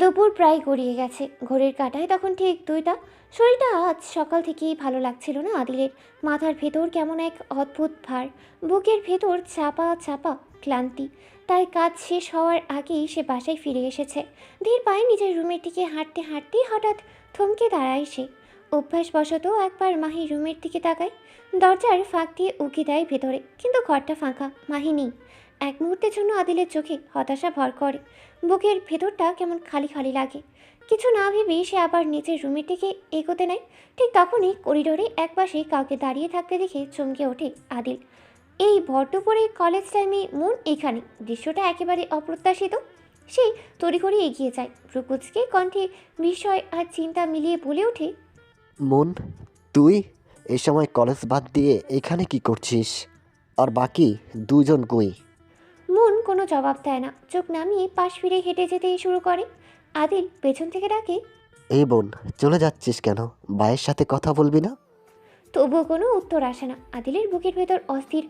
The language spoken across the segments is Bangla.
দুপুর প্রায় গড়িয়ে গেছে, ঘড়ির কাঁটায় তখন ঠিক 2টা। শরীরটা আজ সকাল থেকেই ভালো লাগছিল না আদিলের। মাথার ভেতর কেমন এক অদ্ভুত ভার, বুকের ভেতর চাপা চাপা ক্লান্তি। তাই কাজ শেষ হওয়ার আগেই সে বাসায় ফিরে এসেছে। ধীর পায়ে নিজের রুমের দিকে হাঁটতে হাঁটতেই হঠাৎ থমকে দাঁড়ায় সে। অভ্যাসবশত একবার মাহি রুমের দিকে তাকায়। দরজার ফাঁক দিয়ে উকি দেয় ভেতরে, কিন্তু ঘরটা ফাঁকা, মাহি নেই। এক মুহূর্তের জন্য আদিলের চোখে হতাশা ভর করে। বুকের ভেতরটা কেমন খালি খালি লাগে। কিছু না ভেবেই সে আবার নিচের রুমের দিকে এগোতে নেয়। ঠিক তখনই করিডোরে একপাশে কাউকে দাঁড়িয়ে থাকতে দেখে চমকে ওঠে আদিল। এই ভর দুপুরে কলেজ টাইমে মন এখানে, দৃশ্যটা একেবারে অপ্রত্যাশিত। সেই তড়িঘড়ি এগিয়ে যায়, ভ্রুকুচকে কণ্ঠে বিস্ময় আর চিন্তা মিলিয়ে বলে ওঠে, মন, তুই এই সময় কলেজ বাদ দিয়ে এখানে কি করছিস? আর বাকি দুজন কই? মন কোনো জবাব দেয় না, চোখ নামিয়ে পাশ ফিরে হেঁটে যেতে শুরু করে। আদিল পেছন থেকে ডাকে, এই বোন, চলে যাচ্ছিস কেন? ভাইয়ের সাথে কথা বলবি না? তবুও কোনো উত্তর আসে না। আদিলের বুকের ভেতর অস্থির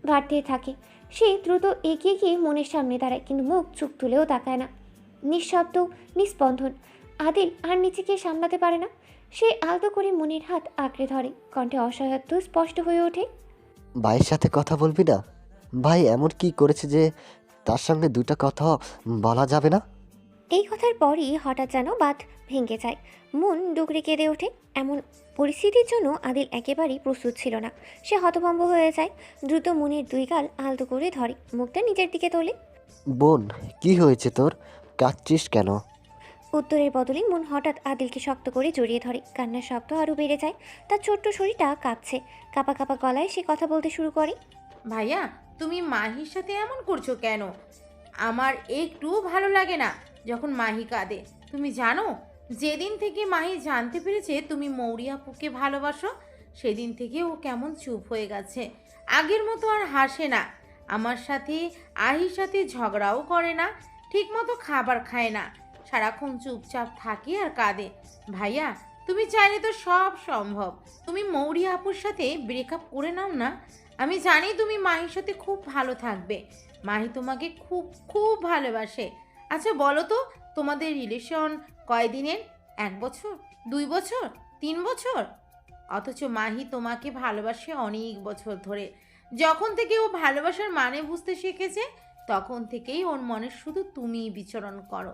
বাড়তে থাকে। সে দ্রুত এগিয়ে গিয়ে মনের সামনে দাঁড়ায়, কিন্তু মুখ চোখ তুলেও তাকায় না। নিঃশব্দ, নিস্পন্দন। আদিল আর নিজেকে সামলাতে পারে না। সে আলতো করে মনের হাত আঁকড়ে ধরে, কণ্ঠে অসহায়ত্ব স্পষ্ট হয়ে ওঠে। ভাইয়ের সাথে কথা বলবি না? ভাই এমন কি করেছে যে তার সঙ্গে দুটো কথা বলা যাবে না? এই কথার পরই হঠাৎ যেন বাঁধ ভেঙে যায়। মন ডুকরে কেঁদে ওঠে। এমন পরিস্থিতির জন্য আদিল একেবারেই প্রস্তুত ছিল না। সে হতভম্ব হয়ে যায়, দ্রুত মনের দুই গাল আলতো করে ধরে, মুখটা নিজের দিকে তোলে। বোন, কি হয়েছে তোর? কাঁদছিস কেন? উত্তরের বদলে মন হঠাৎ আদিলকে শক্ত করে জড়িয়ে ধরে। কান্নার শব্দ আরও বেড়ে যায়। তার ছোট্ট শরীরটা কাঁপছে। কাঁপা কাঁপা গলায় সে কথা বলতে শুরু করে। ভাইয়া, তুমি মাহির সাথে এমন করছো কেন? আমার একটুও ভালো লাগে না যখন মাহি কাঁদে। তুমি জানো, যেদিন থেকে মাহি জানতে পেরেছে তুমি মৌরি আপুকে ভালোবাসো, সেদিন থেকে ও কেমন চুপ হয়ে গেছে। আগের মতো আর হাসে না। আমার সাথে আহির সাথে ঝগড়াও করে না, ঠিকমতো খাবার খায় না, সারাক্ষণ চুপচাপ থাকে আর কাঁদে। ভাইয়া, তুমি চাইলে তো সব সম্ভব। তুমি মৌরি আপুর সাথে ব্রেকআপ করে নাও না। আমি জানি তুমি মাহির সাথে খুব ভালো থাকবে। মাহি তোমাকে খুব খুব ভালোবাসে। আচ্ছা বলো তো, তোমাদের রিলেশন কয়দিনের? 1 বছর, 2 বছর, 3 বছর? অথচ মাহি তোমাকে ভালোবাসে অনেক বছর ধরে। যখন থেকে ও ভালোবাসার মানে বুঝতে শিখেছে, তখন থেকেই ওর মনে শুধু তুমিই বিচরণ করো।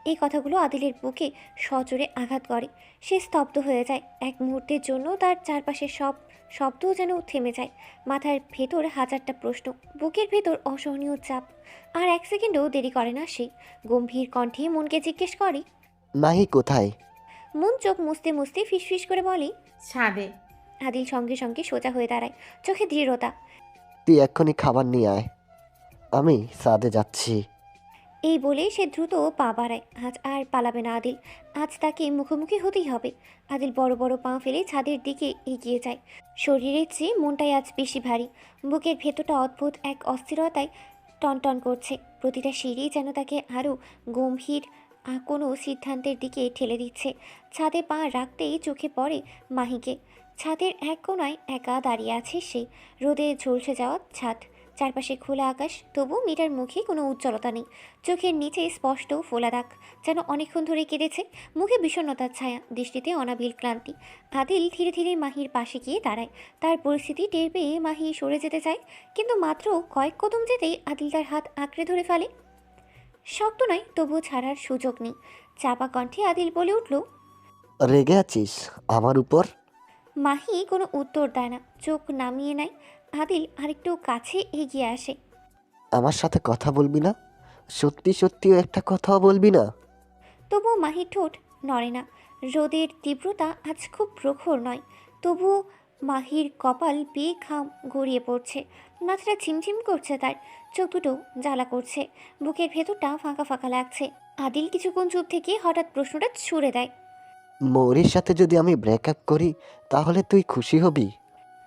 এই কথাগুলো আদিলের বুকে সজোরে আঘাত করে। সে স্তব্ধ হয়ে যায়। এক মুহূর্তের জন্য তার চারপাশের সব শব্দও যেন থেমে যায়। মাথার ভেতর হাজারটা প্রশ্ন, বুকের ভেতর অসহনীয় চাপ। আর এক সেকেন্ডও দেরি করে না সে। গম্ভীর কণ্ঠে মনকে জিজ্ঞেস করে। মাহি কোথায়? মন চোখ মুছতে মুছতে ফিসফিস করে বলে। ছাদে। আদিল সঙ্গে সঙ্গে সোজা হয়ে দাঁড়ায়, চোখে দৃঢ়তা। তুই এক্ষুনি খাবার নিয়ে আয়, আমি সাদে যাচ্ছি। এই বলে সে দ্রুত পা বাড়ায়। আজ আর পালাবে না আদিল। আজ তাকে মুখোমুখি হতেই হবে। আদিল বড় বড় পা ফেলে ছাদের দিকে এগিয়ে যায়। শরীরের চেয়ে মনটাই আজ বেশি ভারী। বুকের ভেতরটা অদ্ভুত এক অস্থিরতায় টনটন করছে। প্রতিটা সিঁড়ি যেন তাকে আরও গম্ভীর কোনো সিদ্ধান্তের দিকে ঠেলে দিচ্ছে। ছাদে পা রাখতেই চোখে পড়ে মাহিকে। ছাদের এক কোণায় একা দাঁড়িয়ে আছে সে। রোদে ঝলসে যাওয়া ছাদ, চারপাশে খোলা আকাশ, তবু মেয়েটার মুখে কোনো উজ্জ্বলতা নেই। চোখের নিচে স্পষ্ট ফোলা দাগ, যেন অনেকক্ষণ ধরে কেঁদেছে। মুখে বিষণ্ণতার ছায়া, দৃষ্টিতে অনাবিল ক্লান্তি। আদিল ধীরে ধীরে মাহির পাশে গিয়ে দাঁড়ায়। তার পরিস্থিতি টের পেয়ে মাহি সরে যেতে চায়, কিন্তু মাত্র কয়েক কদম যেতেই আদিল তার হাত আঁকড়ে ধরে ফেলে। শক্ত নয়, তবুও ছাড়ার সুযোগ নেই। চাপা কণ্ঠে আদিল বলে উঠল। রেগে আছিস আমার উপর? মাহি কোনো উত্তর দেয় না, চোখ নামিয়ে নেয়। আদিল আরেকটু কাছে এগিয়ে আসে। আমার সাথে কথা বলবি না? সত্যি সত্যিও একটা কথাও বলবি না? তবুও মাহির ঠোঁট নড়ে না। রোদের তীব্রতা আজ খুব প্রখর নয়, তবুও মাহির কপাল বেয়ে ঘাম গড়িয়ে পড়ছে। মাথাটা ঝিমঝিম করছে, তার চোখ দুটো জ্বালা করছে। বুকের ভেতরটা ফাঁকা ফাঁকা লাগছে। আদিল কিছুক্ষণ চুপ থেকে হঠাৎ প্রশ্নটা ছুড়ে দেয়। মৌরির সাথে যদি আমি ব্রেকআপ করি তাহলে তুই খুশি হবি?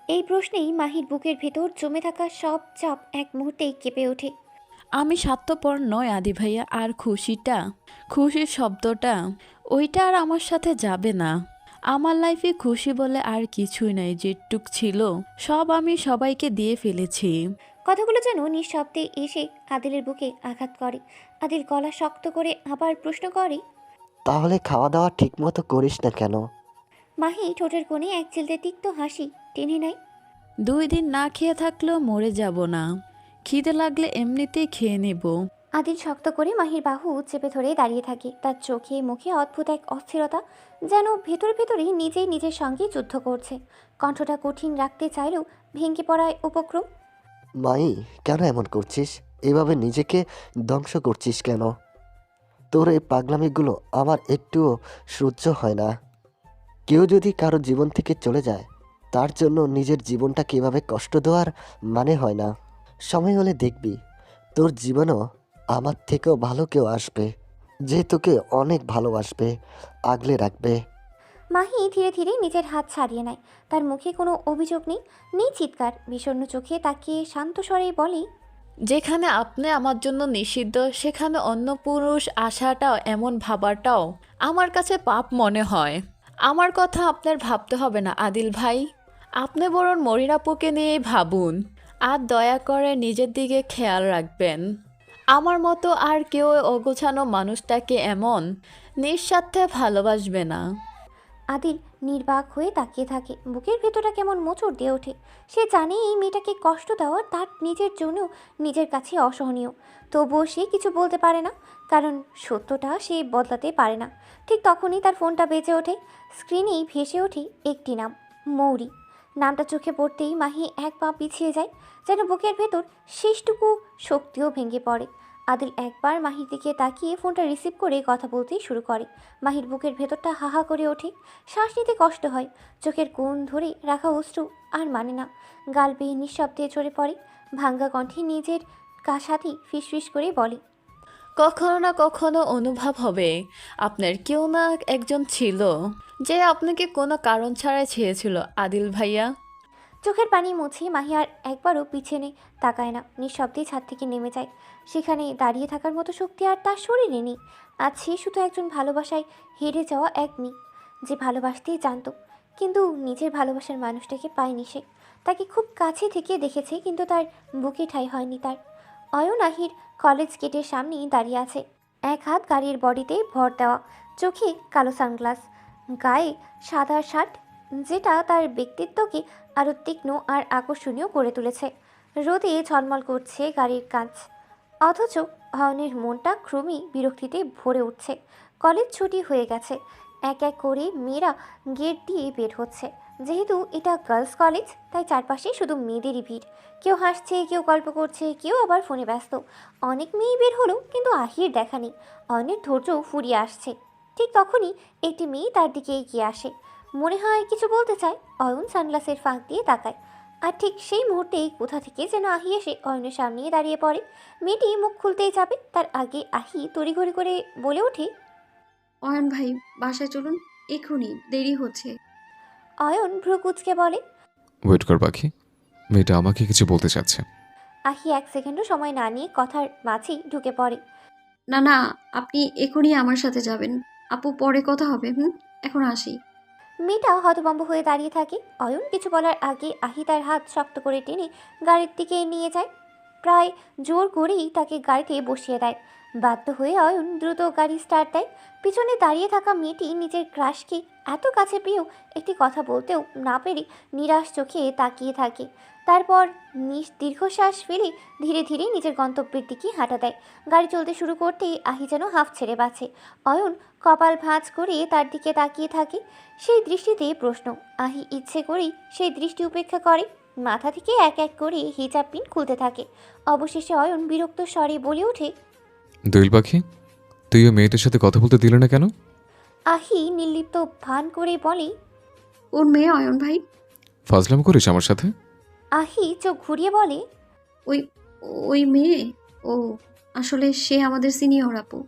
এই প্রশ্নেই মাহির বুকের ভেতর জমে থাকা সব চাপ এক মুহূর্তেই কেঁপে ওঠে। আমি স্বার্থপর নয় আদি ভাইয়া, আর খুশিটা, খুশির শব্দটা, ওইটা আর আমার সাথে যাবে না। আমার লাইফে খুশি বলে আর কিছুই নাই, যেটুক ছিল সব আমি সবাইকে দিয়ে ফেলেছি। কথাগুলো যেন নিঃশব্দে এসে আদিলের বুকে আঘাত করে। আদিল গলা শক্ত করে আবার প্রশ্ন করে। তাহলে খাওয়া দাওয়া ঠিকমতো করিস না কেন? মাহি ঠোঁটের কোণে এক চিলতে তিক্ত হাসি টেনে নেয়। 2 দিন না খেয়ে থাকলেও মরে যাব না, খিদে লাগলে এমনিতেই খেয়ে নেব। আদিল শক্ত করে মাহির বাহু চেপে ধরে দাঁড়িয়ে থাকে। তার চোখে মুখে অদ্ভুত এক অস্থিরতা, যেন ভেতরে ভেতরেই নিজেই নিজের সঙ্গে যুদ্ধ করছে। কণ্ঠটা কঠিন রাখতে চাইলেও ভেঙে পড়ায় উপক্রম। মাই, কেন এমন করছিস? এভাবে নিজেকে ধ্বংস করছিস কেন? তোর এই পাগলামিগুলো আমার একটুও সহ্য হয় না। কেউ যদি কারো জীবন থেকে চলে যায়, তার জন্য নিজের জীবনটা কীভাবে কষ্ট দেওয়ার মানে হয় না। সময় হলে দেখবি তোর জীবনেও আমার থেকেও ভালো কেউ আসবে, যে তোকে অনেক ভালোবাসবে, আগলে রাখবে। মাহি ধীরে ধীরে নিজের হাত ছাড়িয়ে নেয়। তার মুখে কোনো অভিযোগ নেই, নেই চিৎকার। বিষণ্ণ চোখে তাকিয়ে শান্ত স্বরেই বলে, যেখানে আপনি আমার জন্য নিষিদ্ধ, সেখানে অন্য পুরুষ আসাটাও, এমন ভাবাটাও আমার কাছে পাপ মনে হয়। আমার কথা আপনার ভাবতে হবে না আদিল ভাই, আপনি বরং মরিরাপুকে নিয়েই ভাবুন। আর দয়া করে নিজের দিকে খেয়াল রাখবেন। আমার মতো আর কেউ অগোছানো মানুষটাকে এমন নিঃস্বার্থে ভালোবাসবে না। আদিল নির্বাক হয়ে তাকিয়ে থাকে। বুকের ভেতরটা কেমন মোচড় দিয়ে ওঠে। সে জানে এই মেয়েটাকে কষ্ট দেওয়া তার নিজের জন্য নিজের কাছে অসহনীয়। তবুও সে কিছু বলতে পারে না, কারণ সত্যটা সে বদলাতে পারে না। ঠিক তখনই তার ফোনটা বেজে ওঠে। স্ক্রিনেই ভেসে ওঠে একটি নাম, মৌরি। নামটা চোখে পড়তেই মাহি এক পা পিছিয়ে যায়, যেন বুকের ভেতর শেষটুকু শক্তিও ভেঙে পড়ে। আদিল একবার মাহির দিকে তাকিয়ে ফোনটা রিসিভ করে কথা বলতেই শুরু করে। মাহির বুকের ভেতরটা হাহা করে ওঠে। শ্বাস নিতে কষ্ট হয়। চোখের কোণ ধরে রাখা অশ্রু আর মানে না। গাল বেয়ে নিঃশব্দে ঝরে পড়ে। ভাঙ্গা কণ্ঠে নিজের সাথী ফিসফিস করে বলে, কখনো না কখনো অনুভব হবে আপনার কেউ না একজন ছিল, যে আপনাকে কোনো কারণ ছাড়াই ছেড়েছিল আদিল ভাইয়া। চোখের পানি মুছে মাহি আর একবারও পিছনে তাকায় না। নিঃশব্দে ছাদ থেকে নেমে যায়। সেখানে দাঁড়িয়ে থাকার মতো শক্তি আর তার শরীরে নেই। আজ সে শুধু একজন ভালোবাসায় হেরে যাওয়া এক মেয়ে, যে ভালোবাসতেই জানতো, কিন্তু নিজের ভালোবাসার মানুষটাকে পায়নি সে। তাকে খুব কাছে থেকে দেখেছে, কিন্তু তার বুকে ঠাঁই হয়নি তার। অয়ন আহির কলেজ গেটের সামনেই দাঁড়িয়ে আছে। এক হাত গাড়ির বডিতে ভর দেওয়া, চোখে কালো সানগ্লাস, গায়ে সাদা শার্ট, যেটা তার ব্যক্তিত্বকে আরও তীক্ষ্ণ আর আকর্ষণীয় করে তুলেছে। রোদে ঝলমল করছে গাড়ির কাঁচ, অথচ অয়নের মনটা ক্রমেই বিরক্তিতে ভরে উঠছে। কলেজ ছুটি হয়ে গেছে। এক এক করে মেয়েরা গেট দিয়ে বের হচ্ছে। যেহেতু এটা গার্লস কলেজ, তাই চারপাশে শুধু মেয়েদেরই ভিড়। কেউ হাসছে, কেউ গল্প করছে, কেউ আবার ফোনে ব্যস্ত। অনেক মেয়েই বের হলো, কিন্তু আহির দেখা নেই। অয়নের ধৈর্য ফুরিয়ে আসছে। ঠিক তখনই একটি মেয়ে তার দিকে এগিয়ে আসে। মনে হয় কিছু বলতে চায়। অয়ন সানগ্লাসের ফাঁক দিয়ে তাকায়। আর ঠিক সেই মুহূর্তেই কোথা থেকে যেন আহি এসে অয়নের সামনেই দাঁড়িয়ে পড়ে। মেয়েটি মুখ খুলতেই যাবে, তার আগে আহি তড়িঘড়ি করে বলে ওঠে, অয়ন ভাই, বাসায় চলুন, এক্ষুনি দেরি হচ্ছে। অয়ন ভ্রু কুঁচকে বলে। ওয়েট কর পাখি, মেয়েটা আমাকে কিছু বলতে চাচ্ছে। আহি এক সেকেন্ডও সময় না নিয়ে কথার মাঝেই ঢুকে পড়ে। না না, আপনি এক্ষুনি আমার সাথে যাবেন। আপু, পরে কথা হবে। এখন আসি। মেয়েটা হতভম্ব হয়ে দাঁড়িয়ে থাকে। অয়ন কিছু বলার আগে আহি তার হাত শক্ত করে টেনে গাড়ির দিকে নিয়ে যায়। প্রায় জোর করেই তাকে গাড়িতে বসিয়ে দেয়। বাধ্য হয়ে অয়ন দ্রুত গাড়ি স্টার্ট দেয়। পিছনে দাঁড়িয়ে থাকা মেয়েটি নিজের ক্রাশকে এত কাছে পেয়েও একটি কথা বলতেও না পেরে নিরাশ চোখে তাকিয়ে থাকে। তারপর দীর্ঘশ্বাস ফেলে ধীরে ধীরে নিজের গন্তব্যের দিকে হাঁটা দেয়। গাড়ি চলতে শুরু করতেই আহি যেন হাঁফ ছেড়ে বাঁচে। অয়ন কপাল ভাঁজ করে তার দিকে তাকিয়ে থাকে। সেই দৃষ্টিতে প্রশ্ন। আহি ইচ্ছে করেই সেই দৃষ্টি উপেক্ষা করে। মাথা থেকে এক এক করে হিজাব পিন খুলতে থাকে। অবশেষে অয়ন বিরক্ত স্বরে বলে ওঠে, দোয়েল পাখি, তুই ও মেয়েটার সাথে কথা বলতে দিলে না কেন? আহি নির্লিপ্ত ভান করে বলে, কোন মেয়ে অয়ন ভাই? ফাজলাম করিস আমার সাথে? আহি চোখ ঘুরিয়ে বলে, ওই ওই মেয়ে? ও, আসলে সে আমাদের সিনিয়র আপু।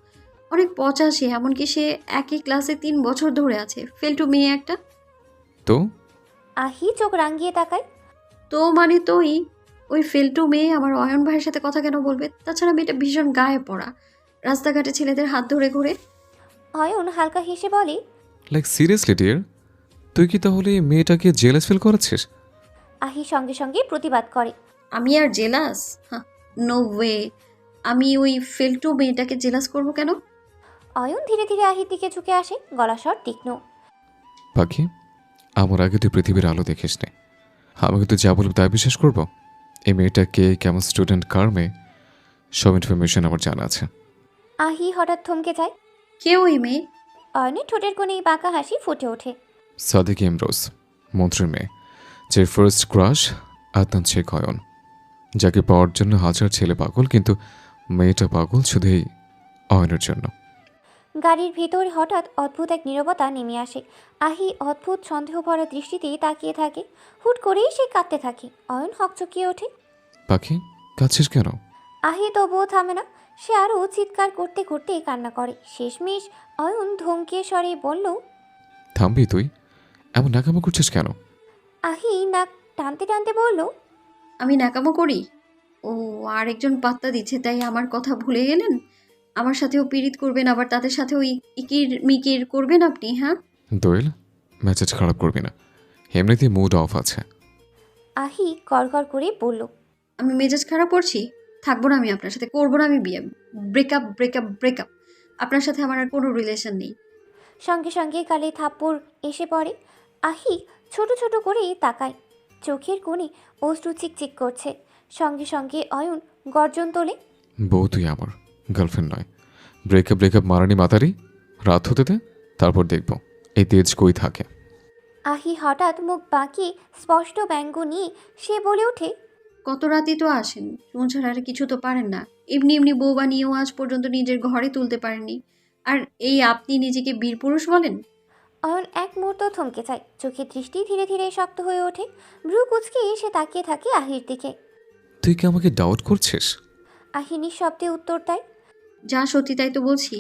অনেক পচা সে, এমনকি সে একই ক্লাসে 3 বছর ধরে আছে। ফেলটু মেয়ে একটা। তো আহি চোখ রাঙিয়ে তাকায়। তো মানে তোই, ওই ফেলটু মেয়ে আমার অয়ন ভাইয়ের সাথে কথা কেন বলবে? তাছাড়া মেয়েটা ভীষণ গায়ে পড়া, রাস্তাঘাটে ছেলেদের হাত ধরে ঘুরে। অয়ন হালকা হেসে বলে, লাইক সিরিয়াসলি ডিয়ার, তুই কি তাহলে এই মেয়েটাকে জেলাস ফিল করাচ্ছিস? আহি সঙ্গে সঙ্গে প্রতিবাদ করে। আমি আর জেলাস? No way. আমি ওই ফেলটু মেয়েটাকে জেলাস করব কেন? অয়ন ধীরে ধীরে আহির দিকে ঝুঁকে আসে, গলা স্বর তীক্ষ্ণ। পাখি, আমার আগে তুই পৃথিবীর আলো দেখিস নে, আমাকে তুই যা বলবি তাই বিশ্বাস করব? এই মেয়েটা কে, কেমন স্টুডেন্ট, কার মেয়ে, সব ইনফরমেশন আমার জানা আছে। আহি হঠাৎ থমকে যায়। কে ওই মেয়ে? অয়নের ঠোঁটের কোণে বাঁকা হাসি ফুটে ওঠে। সাদিক ইমরোজ, মন্ত্রীর মেয়ে, যে ফার্স্ট ক্রাশ আদনান শেখ অয়ন, যাকে পাওয়ার জন্য হাজার ছেলে পাগল, কিন্তু মেয়েটা পাগল শুধু এই অয়নের জন্য। গাড়ির ভেতর হঠাৎ অদ্ভুত এক নীরবতা নেমে আসে। আহি অদ্ভুত সন্দেহ ভরা দৃষ্টিতে তাকিয়ে থাকে। হুট করেই সে কাঁদতে থাকে। অয়ন হকচকিয়ে ওঠে। পাখি, কাঁদছিস কেন? আহি তবুও থামে না। সে আরও চিৎকার করতে করতে কান্না করে। শেষমেশ অয়ন ধমকিয়ে স্বরে বলল, থামবি তুই? এমন নাকামো করছিস কেন? আহি নাক টানতে টানতে বলল, আমি ন্যাকামো করি? ও, আরেকজন পাত্তা দিচ্ছে তাই আমার কথা ভুলে গেলেন? আমার সাথেও পীড়িত করবেন, আবার তাদের সাথেও ইকির মিকির করবেন আপনি, হ্যাঁ? দোয়েল, মেজাজ খারাপ করবি না, এমনিতেই মুড অফ আছে। আহি গড়গড় করে বলল, আমি মেজাজ খারাপ করছি? থাকবো না আমি আপনার সাথে, করবো না আমি বিয়ে। Breakup breakup breakup. আপনার সাথে আমার আর কোনো রিলেশন নেই। সঙ্গে সঙ্গে গালে থাপ্পড় এসে পড়ে। আহি ছোট ছোট করে তাকায়। চোখের কোণে অশ্রু চিকচিক করছে। সঙ্গে সঙ্গে অয়ন গর্জন তোলে, বউ তুই আমার, গার্লফ্রেন্ড নয়। ব্রেকআপ ব্রেকআপ মারানি মাতারি, রাত হতে দে, তারপর দেখব এই তেজ কই থাকে। আহি হঠাৎ মুখ বাঁকিয়ে স্পষ্ট ব্যঙ্গ নিয়ে সে বলে ওঠে, কত রাতেই তো আসেন, চুন ছাড়া আর কিছু তো পারেন না। এমনি এমনি বউ বানিয়েও আজ পর্যন্ত নিজের ঘরে তুলতে পারেননি, আর এই আপনি নিজেকে বীর পুরুষ বলেন? অয়ন এক মুহূর্ত থমকে যায়। চোখের দৃষ্টি ধীরে ধীরে শক্ত হয়ে ওঠে। ভ্রু কুচকে সে তাকিয়ে থাকে আহির দিকে। তুই কি আমাকে ডাউট করছিস? আহি নিঃশব্দে উত্তর দেয়, যা সত্যি তাই তো বলছি।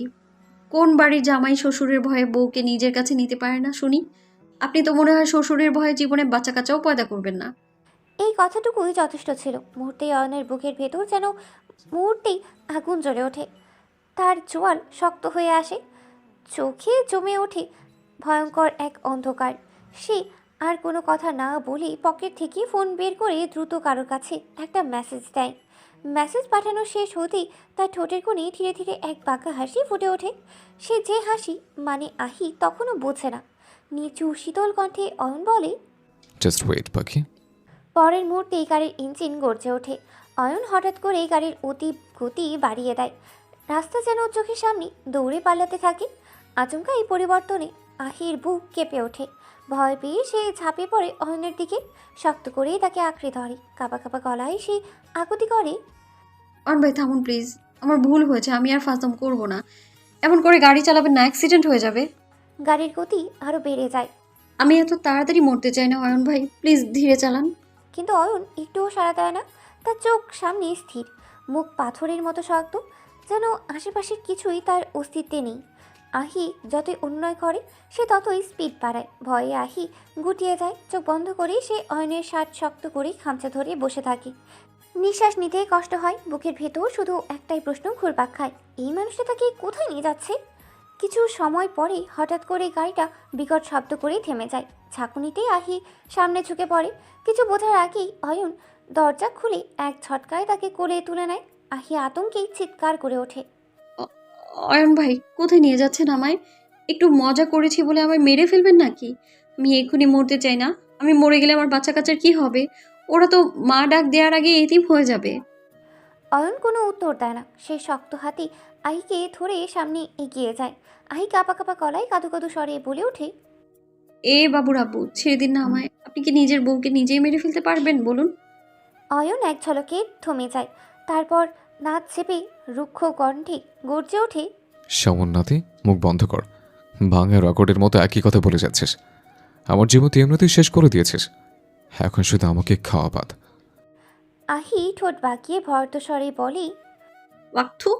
কোন বাড়ির জামাই শ্বশুরের ভয়ে বউকে নিজের কাছে নিতে পারে না শুনি? আপনি তো মনে হয় শ্বশুরের ভয়ে জীবনে বাচ্চা কাচ্চাও পয়দা করবেন না। এই কথাটুকুই যথেষ্ট ছিল। মুহূর্তেই অয়নের বুকের ভেতর যেন মুহূর্তেই আগুন জ্বলে ওঠে। তার জোয়াল শক্ত হয়ে আসে। চোখে জমে ওঠে ভয়ঙ্কর এক অন্ধকার। সে আর কোনো কথা না বলেই পকেট থেকে ফোন বের করে দ্রুত কারোর কাছে একটা মেসেজ দেয়। মেসেজ পাঠানো শেষ হতেই তার ঠোঁটের কোণে ধীরে ধীরে এক বাঁকা হাসি ফুটে ওঠে। সে যে হাসি মানে আহি তখনও বোঝে না। নিচু শীতল কণ্ঠে অয়ন বলে, জাস্ট ওয়েট পাখি। পরের মুহূর্তেই গাড়ির ইঞ্জিন গর্জে ওঠে। অয়ন হঠাৎ করে গাড়ির গতি বাড়িয়ে দেয়। রাস্তা যেন চোখের সামনে দৌড়ে পালাতে থাকে। আচমকা এই পরিবর্তনে আহির বুক কেঁপে ওঠে। ভয় পেয়ে সে ঝাঁপিয়ে পড়ে অয়নের দিকে। শক্ত করে তাকে আঁকড়ে ধরে। কাঁপা কাঁপা গলায় সে আকুতি করে, অন ভাই থামুন প্লিজ, আমার ভুল হয়েছে, আমি আর ফাজলাম করবো না। এমন করে গাড়ি চালাবেন না, অ্যাক্সিডেন্ট হয়ে যাবে। গাড়ির গতি আরও বেড়ে যায়। আমি এত তাড়াতাড়ি মরতে চাই না অয়ন ভাই, প্লিজ ধীরে চালান। কিন্তু অয়ন একটুও সাড়া দেয় না। তার চোখ সামনে স্থির, মুখ পাথরের মতো শক্ত, যেন আশেপাশের কিছুই তার অস্তিত্বে নেই। আহি যতই উন্নয় করে সে ততই স্পিড বাড়ায়। ভয়ে আহি গুটিয়ে যায়। চোখ বন্ধ করে সে অয়নের শার্ট শক্ত করে খামচা ধরে বসে থাকে। নিঃশ্বাস নিতে কষ্ট হয়। বুকের ভেতর শুধু একটাই প্রশ্ন ঘুরপাক খায়, এই মানুষটা তাকে কোথায় নিয়ে যাচ্ছে? কিছু সময় পরে হঠাৎ করে গাড়িটা বিকট শব্দ করে থেমে যায়। ঝাঁকুনিতে আহি সামনে ঝুঁকে পড়ে। কিছু বোঝার আগেই অয়ন দরজা খুলে এক ঝটকায় তাকে কোলে তুলে নেয়। আহি আতঙ্কে চিৎকার করে ওঠে, অয়ন ভাই কোথায় নিয়ে যাচ্ছেন আমায়? একটু মজা করেছি বলে আমায় মেরে ফেলবেন নাকি? আমি এক্ষুনি মরতে চাই না। আমি মরে গেলে আমার বাচ্চা কাচ্চার কি হবে? ওরা তো মা ডাক দেওয়ার আগে এতিম হয়ে যাবে। অয়ন কোনো উত্তর দেয় না। সে শক্ত হাতে আহিকে ধরে সামনে এগিয়ে যায়। আহি কাঁপা কাঁপা গলায় কাঁদো কাঁদো স্বরে বলে ওঠে, এ বাবুর আব্বু, ছেড়ে দিন না আমায়। আপনি কি নিজের বউকে নিজেই মেরে ফেলতে পারবেন বলুন? অয়ন এক ঝলকে থমে যায়। তারপর নাচ চেপে রুক্ষ কণ্ঠে গর্জে ওঠে, সমন্নাতি, মুখ বন্ধ কর। ভাঙা রকটের মতো একই কথা বলে যাচ্ছিস। আমার জীবন তুই এমনিতেই শেষ করে দিয়েছিস, এখন শুধু আমাকে খাওয়া বাদ। আহি ঠোঁট বাঁকিয়ে ভয়ত স্বরে বলে, ওয়াক্থু,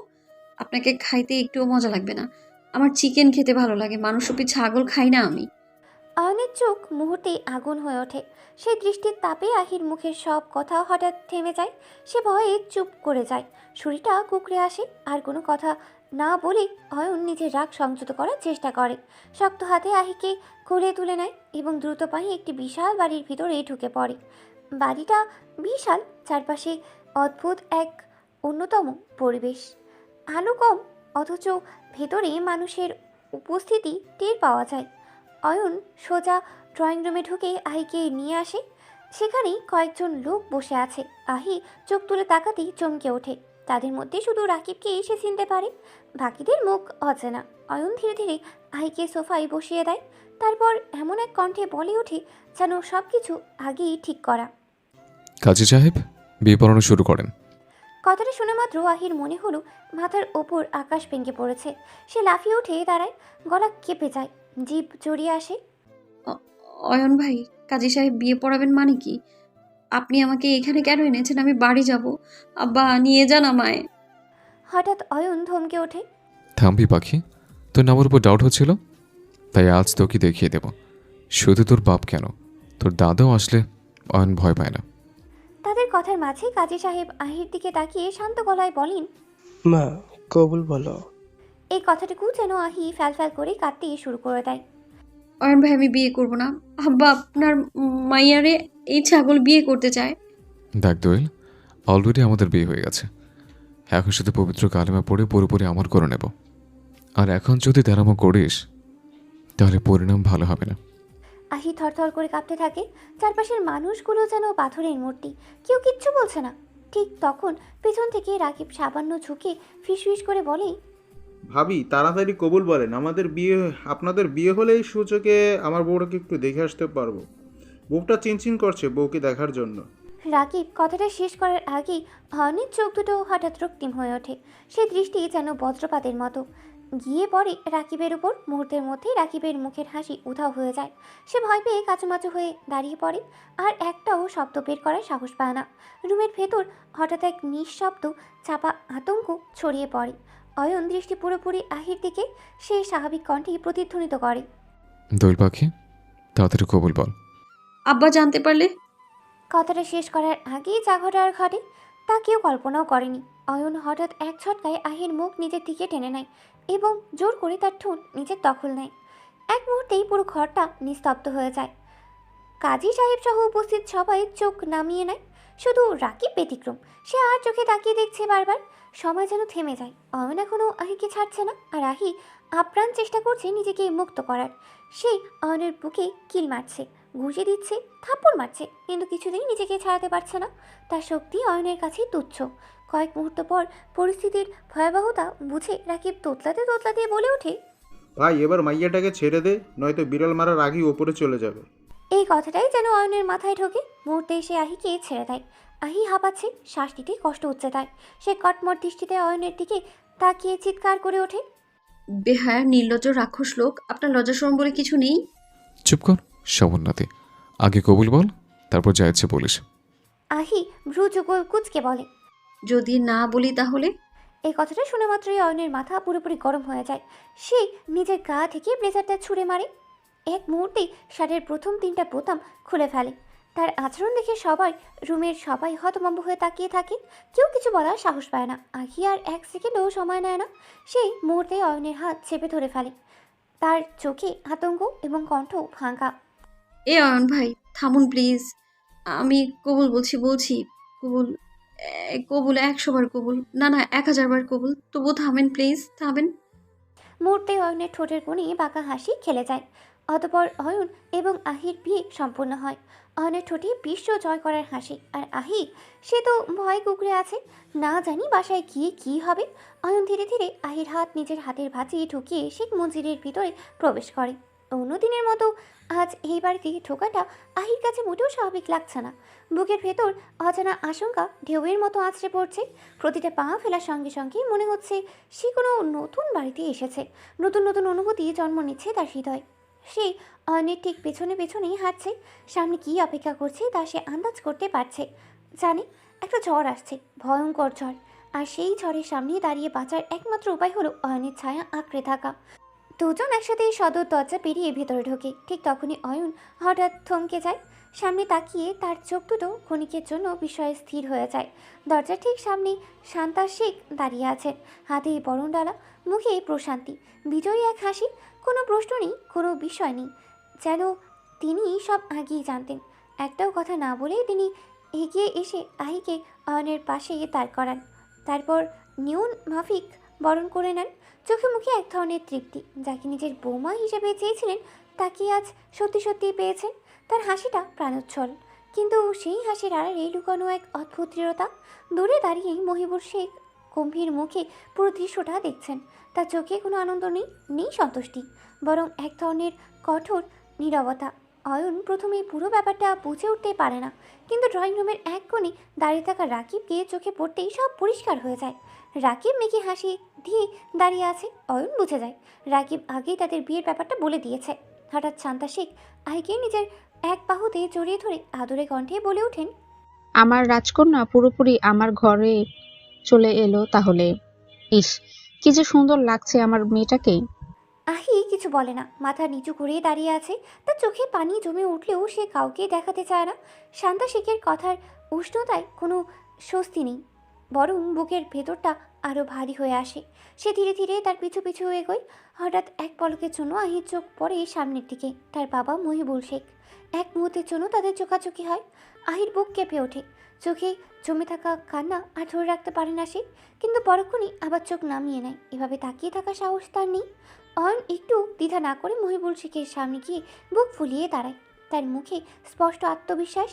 আপনাকে খাইতে একটুও মজা লাগবে না। আমার চিকেন খেতে ভালো লাগে, মানুষরূপী ছাগল খাই না আমি। অয়নের চোখ মুহূর্তেই আগুন হয়ে ওঠে। সে দৃষ্টির তাপে আহির মুখের সব কথা হঠাৎ থেমে যায়। সে ভয়ে চুপ করে যায়। শরীরটা কুঁকড়ে আসে। আর কোনো কথা না বলে অয়ন নিজের রাগ সংযত করার চেষ্টা করে। শক্ত হাতে আহিকে কোলে তুলে নেয় এবং দ্রুত পায়ে একটি বিশাল বাড়ির ভিতরে ঢুকে পড়ে। বাড়িটা বিশাল, চারপাশে অদ্ভুত এক অন্যতম পরিবেশ। আলো কম, অথচ ভেতরে মানুষের উপস্থিতি টের পাওয়া যায়। অয়ন সোজা ড্রয়িং রুমে ঢুকে আহিকে নিয়ে আসে। সেখানেই কয়েকজন লোক বসে আছে। আহি চোখ তুলে তাকাতেই চমকে ওঠে। তাদের মধ্যে শুধু রাকিবকে এসে চিনতে পারে, বাকিদের মুখ অচেনা। অয়ন ধীরে ধীরে আহিকে সোফায় বসিয়ে দেয়। তারপর এমন এক কণ্ঠে বলে ওঠে যেন সব কিছু আগেই ঠিক করা। কাজী সাহেব, বিয়ে পড়ানো শুরু করেন। কথাটা শুনে মাত্র আহির মনে হলো মাথার ওপর আকাশ ভেঙে পড়েছে। সে লাফিয়ে উঠে দাঁড়ায়, গলা কেঁপে যায়, জিভ জড়িয়ে আসে। অয়ন ভাই, কাজী সাহেব বিয়ে পড়াবেন মানে কি? আপনি আমাকে এখানে কেন এনেছেন? আমি বাড়ি যাব। আব্বা নিয়ে যান আমায়। হঠাৎ অয়ন ধমকে ওঠে। থামবি পাখি, তোর নামের উপর ডাউট হচ্ছিল, তাই আজ তোকে দেখিয়ে দেব। শুধু তোর বাপ কেন, তোর দাদাও আসলে অয়ন ভয় পায় না। তাদের কথার মাঝে কাজী সাহেব আহির দিকে তাকিয়ে শান্ত গলায় বলেন, মা, কবুল বলো। এই কথাটুকু যেন আহি ফ্যাল করে কাঁদতে শুরু করে দেয়। অয়ন ভাই, আমি বিয়ে করব না। আব্বা আপনার মাইয়ারে এই ছাগল বিয়ে করতে চায়। দেখ দোয়েল, অলরেডি আমাদের বিয়ে হয়ে গেছে। এখন শুধু পবিত্র কালেমা পড়ে পুরোপুরি আমার করে নেব। আর এখন যদি তেরামো করিস তাহলে পরিণাম ভালো হবে না। আহি থরথর করে কাঁপতে থাকে। চারপাশের মানুষগুলো যেন পাথরের মূর্তি, কেউ কিচ্ছু বলছে না। ঠিক তখন পেছন থেকে রাকিব সামান্য ঝুঁকে ফিসফিস করে বলে, ভাবি তাড়াতাড়ি কবুল বলেন, আপনাদের বিয়ে হলে এই সুযোগে আমার বউটাকে একটু দেখে আসতে পারবো। বউটা চিনচিন করছে বউকে দেখার জন্য। রাকিব কথাটা শেষ করার আগেই অয়নের চোখ দুটো হঠাৎ রক্তিম হয়ে ওঠে। সে দৃষ্টি যেন বজ্রপাতের মতো গিয়ে পড়ে রাকিবের উপর। মুহূর্তের মধ্যেই রাকিবের মুখের হাসি উধাও হয়ে যায়। সে ভয় পেয়ে কাচুমাচু হয়ে দাঁড়িয়ে পড়ে, আর একটাও শব্দ বের করার সাহস পায় না। রুমের ভেতর হঠাৎ এক নিঃশব্দ চাপা আতঙ্ক ছড়িয়ে পড়ে। অয়ন দৃষ্টি পুরোপুরি আহির দিকে। সে স্বাভাবিক কণ্ঠে প্রতিধ্বনিত করে, দোয়েল পাখি, তাড়াতাড়ি কবুল বল। আব্বা জানতে পারলে? কথাটা শেষ করার আগেই যা ঘটার ঘটে তা কেউ কল্পনাও করেনি। অয়ন হঠাৎ এক ঝটকায় আহির মুখ নিজের দিকে টেনে নেয় এবং জোর করে তার ঠোঁট নিজের দখল নেয়। এক মুহূর্তেই পুরো ঘরটা নিস্তব্ধ হয়ে যায়। কাজী সাহেব সহ উপস্থিত সবাই চোখ নামিয়ে নেয়, শুধু রাকিব ব্যতিক্রম। সে আর চোখে তাকিয়ে দেখছে বারবার। সময় যেন থেমে যায়। অয়ন এখনও আহিকে ছাড়ছে না, আর আহি আপ্রাণ চেষ্টা করছে নিজেকে মুক্ত করার। সে অয়নের বুকে কিল মারছে, ঘুষে দিচ্ছে, থাপ্পড় মারছে, কিন্তু কিছুতেই নিজেকে ছাড়াতে পারছে না। তার শক্তি অয়নের কাছেই তুচ্ছ। কয়েক মুহূর্ত পর পরিস্থিতির ভয়াবহতা বুঝে রাকিব তোতলাতে তোতলাতে বলে ওঠে, ভাই এবার মাইয়াটাকে ছেড়ে দে, নয়তো বিড়াল মারার আগেই ওপরে চলে যাবে। এই কথাটাই যেন অয়নের মাথায় ঢোকে। মুহূর্তে সে আহিকে ছেড়ে দেয়। আহি হাঁপাচ্ছে, শ্বাস নিতে কষ্ট হচ্ছে তার। সে কটমট দৃষ্টিতে অয়নের দিকে তাকিয়ে চিৎকার করে ওঠে, বেহায়া নির্লজ্জ রাক্ষস লোক, আপনার লজ্জা শরম বলে কিছু নেই? চুপ কর সমন্নাতে, আগে কবুল বল, তারপর যা ইচ্ছে বলিস। আহি ভ্রু যুগল কুচকে বলে, যদি না বলি তাহলে? এই কথাটা শুনে মাত্রই অয়নের মাথা পুরোপুরি গরম হয়ে যায়। সে নিজের গা থেকে ব্লেজারটা ছুঁড়ে মারে। এক মুহূর্তেই শাড়ির প্রথম 3টা বোতাম খুলে ফেলে। তার আচরণ দেখে রুমের সবাই হতভম্ব হয়ে তাকিয়ে থাকে। কেউ কিছু বলার সাহস পায় না। আহি আর এক সেকেন্ডও সময় নেয় না। সেই মুহূর্তে অয়নের হাত চেপে ধরে ফেলে। তার চোখে আতঙ্ক এবং কণ্ঠ ভাঙা। এ অয়ন ভাই, থামুন প্লিজ। আমি কবুল বলছি। কবুল, কবুল 100 বার কবুল, না 1000 বার কবুল। তবু থামেন প্লিজ, থামেন। মুহূর্তে অয়নের ঠোঁটের কোণে বাঁকা হাসি খেলে যায়। অতঃপর অয়ন এবং আহির বিয়ে সম্পূর্ণ হয়। অয়নের ঠোঁটে বিশ্ব জয় করার হাসি, আর আহি সে তো ভয় কুকড়ে আছে, না জানি বাসায় গিয়ে কী হবে। অয়ন ধীরে ধীরে আহির হাত নিজের হাতের ভাঁজে ঢুকিয়ে শেখ মঞ্জিরের ভিতরে প্রবেশ করে। অন্যদিনের মতো আজ এই বাড়িতে ঢোকাটা আহির কাছে মোটেও স্বাভাবিক লাগছে না। বুকের ভেতর অজানা আশঙ্কা ঢেউয়ের মতো আছড়ে পড়ছে। প্রতিটা পা ফেলার সঙ্গে সঙ্গে মনে হচ্ছে সে কোনো নতুন বাড়িতে এসেছে। নতুন নতুন অনুভূতি জন্ম নিচ্ছে তার হৃদয়। সে অয়নের ঠিক পেছনেই হাঁটছে। সামনে কী অপেক্ষা করছে তা সে আন্দাজ করতে পারছে। জানে একটা ঝড় আসছে, ভয়ঙ্কর ঝড়। আর সেই ঝড়ের সামনে দাঁড়িয়ে বাঁচার একমাত্র উপায় হলো অয়নের ছায়া আঁকড়ে থাকা। দুজন একসাথে সদর দরজা পেরিয়ে ভেতরে ঢোকে। ঠিক তখনই অয়ন হঠাৎ থমকে যায়। সামনে তাকিয়ে তার চোখ দুটো ক্ষণিকের জন্য বিস্ময়ে স্থির হয়ে যায়। দরজার ঠিক সামনে শান্তা শেখ দাঁড়িয়ে আছেন, হাতে বরণডালা, মুখে প্রশান্তি, বিজয়ী এক হাসি। কোনো প্রশ্ন নেই, কোনো বিষয় নেই, যেন তিনি সব আগেই জানতেন। একটাও কথা না বলে তিনি এগিয়ে এসে আহিকে অয়নের পাশে দাঁড় করান। তারপর নিয়ন মাফিক বরণ করে নেন। চোখে মুখে এক ধরনের তৃপ্তি, যাকে নিজের বৌমা হিসেবে চেয়েছিলেন তাকে আজ সত্যি সত্যিই পেয়েছেন। তার হাসিটা প্রাণোচ্ছল, কিন্তু সেই হাসির আড়ালে লুকানো এক অদ্ভুত দৃঢ়তা। দূরে দাঁড়িয়ে মহিবুর শেখ গম্ভীর মুখে পুরো দৃশ্যটা দেখছেন। তার চোখে কোনো আনন্দ নেই, নেই সন্তুষ্টি, বরং এক ধরনের কঠোর নীরবতা। অয়ন প্রথমে পুরো ব্যাপারটা বুঝে উঠতে পারে না, কিন্তু ড্রয়িং রুমের এক কোণে দাঁড়িয়ে থাকা রাকিবকে চোখে পড়তেই সব পরিষ্কার হয়ে যায়। রাকিব মেয়েকে হাসি দিয়ে দাঁড়িয়ে আছে। অয়ন বুঝে যায় রাকিব আগেই তাদের বিয়ের ব্যাপারটা বলে দিয়েছে। হঠাৎ শান্তা শেখ আহিকে নিজের এক বাহুতে জড়িয়ে ধরে আদরে কণ্ঠে বলে ওঠেন, আমার রাজকন্যা পুরোপুরি আমার ঘরে চলে এলো তাহলে। ইস, কি যে সুন্দর লাগছে আমার মেয়েটাকে। আহি কিছু বলে না, মাথা নিচু করে দাঁড়িয়ে আছে। তার চোখে পানি জমে উঠলেও সে কাউকে দেখাতে চায় না। শান্তা শেখের কথার উষ্ণতায় কোনো স্বস্তি নেই, বরং বুকের ভেতরটা আরও ভারী হয়ে আসে। সে ধীরে ধীরে তার পিছু পিছু এগোয়। হঠাৎ এক পলকের জন্য আহির চোখ পড়ে সামনের দিকে, তার বাবা মহিবুল শেখ। এক মুহূর্তের জন্য তাদের চোখাচোখি হয়। আহির বুক কেঁপে ওঠে, চোখে জমে থাকা কান্না আর ধরে রাখতে পারে না সে, কিন্তু পরক্ষণই আবার চোখ নামিয়ে নেয়। এভাবে তাকিয়ে থাকা সাহস তার নেই। অয়ন একটু দ্বিধা না করে মহিবুল শেখের সামনে গিয়ে বুক ফুলিয়ে দাঁড়ায়। তার মুখে স্পষ্ট আত্মবিশ্বাস,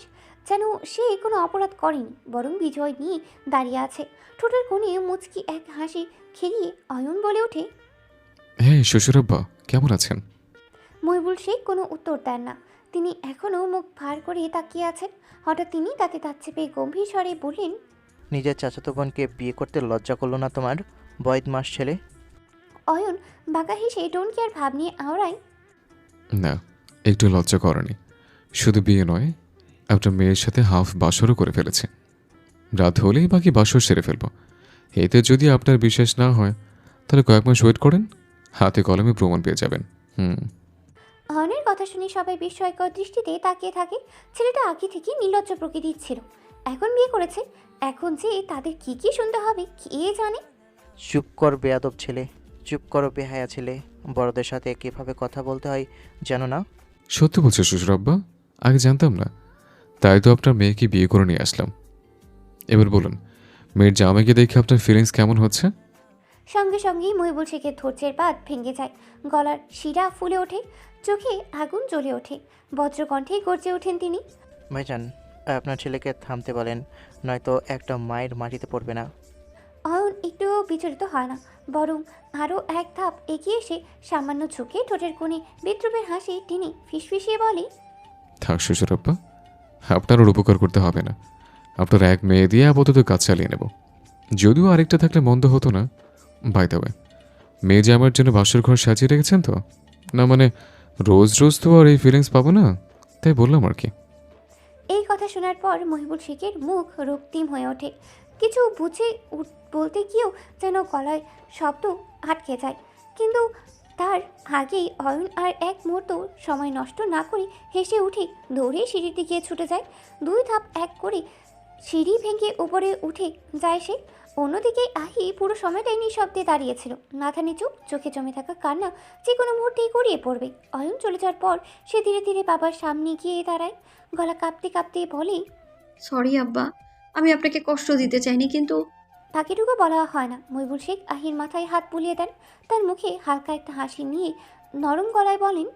যেন সে কোনো অপরাধ করেনি, বরং বিজয় নিয়ে দাঁড়িয়ে আছে। ঠোঁটের কোণে মুচকি এক হাসি খেলিয়ে অয়ন বলে ওঠে, হ্যাঁ শ্বশুরাব্বা, কেমন আছেন? মহিবুল শেখ কোনো উত্তর দেন না। তিনি এখনও মুখ ভার করে তাকিয়ে আছেন। হঠাৎ তিনি তাতে তার চেপে গম্ভীর স্বরে বললেন, নিজের চাচাতো বোনকে বিয়ে করতে লজ্জা করলো না তোমার বদমাস ছেলে? অয়ন বাঁকা হেসে ডোন্ট কেয়ার ভাব নিয়ে আওড়ায়, না, একটু লজ্জা করেনি। শুধু বিয়ে নয়, একটা মেয়ের সাথে হাফ বাসরও করে ফেলেছে। রাত হলেই বাকি বাসর সেরে ফেলব। এতে যদি আপনার বিশ্বাস না হয় তাহলে কয়েক মাস ওয়েট করেন, হাতে কলমে প্রমাণ পেয়ে যাবেন। অয়নের কথা শুনে সবাই বিস্ময়কর দৃষ্টিতে তাকিয়ে থাকে। ছেলেটা আগে থেকে নির্লজ্জ প্রকৃতির ছিল, এখন বিয়ে করেছে। এখন যে তাদের কি কি শুনতে হবে কে জানে। চুপ কর বেয়াদব ছেলে, চুপ করো বেহায়া ছেলে। বড়দের সাথে কিভাবে কথা বলতে হয় জানো না? সত্যি বলছে শ্বশুরাব্বা, আগে জানতাম না, তাই তো আপনার মেয়েকে বিয়ে করে নিয়ে আসলাম। এবার বলুন, মেয়ের জামাইকে দেখে আপনার ফিলিংস কেমন হচ্ছে? সঙ্গে সঙ্গেই মহিবুল শেখের ধৈর্যের বাঁধ ভেঙে যায়। গলার শিরা ফুলে ওঠে, চোখে আগুন জ্বলে ওঠে। বজ্রকণ্ঠে গর্জে ওঠেন তিনি, ভাইজান, আপনার ছেলেকে থামতে বলেন, নয়তো একটা মায়ের মাটিতে পড়বে না। অয়ন একটুও বিচলিত হয় না, বরং আরও এক ধাপ এগিয়ে এসে সামান্য ঝুঁকে ঠোঁটের কোণে বিদ্রুপের হাসি টেনে ফিসফিসিয়ে বলে, থাক শ্বশুরাব্বা, আপনার ওর উপকার করতে হবে না। আপনার এক মেয়ে দিয়ে আপাতত কাজ চালিয়ে নেব। যদিও আরেকটা থাকলে মন্দ হতো না। বাই দ্য ওয়ে, মেয়ে যে আমার জন্য বাসর ঘর সাজিয়ে রেখেছেন তো? না মানে রোজ রোজ তো আর এই ফিলিংস পাবো না, তাই বললাম আর কি। এই কথা শোনার পর মহিবুল শেখের মুখ রক্তিম হয়ে ওঠে। কিছু বুঝে বলতে গিয়েও যেন গলায় শব্দ আটকে যায়, কিন্তু তার আগেই অয়ন আর এক মুহূর্ত সময় নষ্ট না করে হেসে উঠে দৌড়ে সিঁড়ির দিকে ছুটে যায়। দুই ধাপ এক করে সিঁড়ি ভেঙে উপরে উঠে যায় সে। অন্যদিকে আহি পুরো সময়টাই নিঃশব্দে দাঁড়িয়েছিল, মাথা নিচু, চোখে জমে থাকা কান্না যে কোনো মুহূর্তেই গড়িয়ে পড়বে। অয়ন চলে যাওয়ার পর সে ধীরে ধীরে বাবার সামনে গিয়ে দাঁড়ায়, গলা কাঁপতে কাঁপতে বলে, সরি আব্বা, আমি আপনাকে কষ্ট দিতে চাইনি, কিন্তু বাকিটুকু বলা হয় না। মহিবুল শেখ আহির মাথায় হাত বুলিয়ে দেন, তার মুখে হালকা একটা হাসি নিয়ে নরম গলায় বলেন,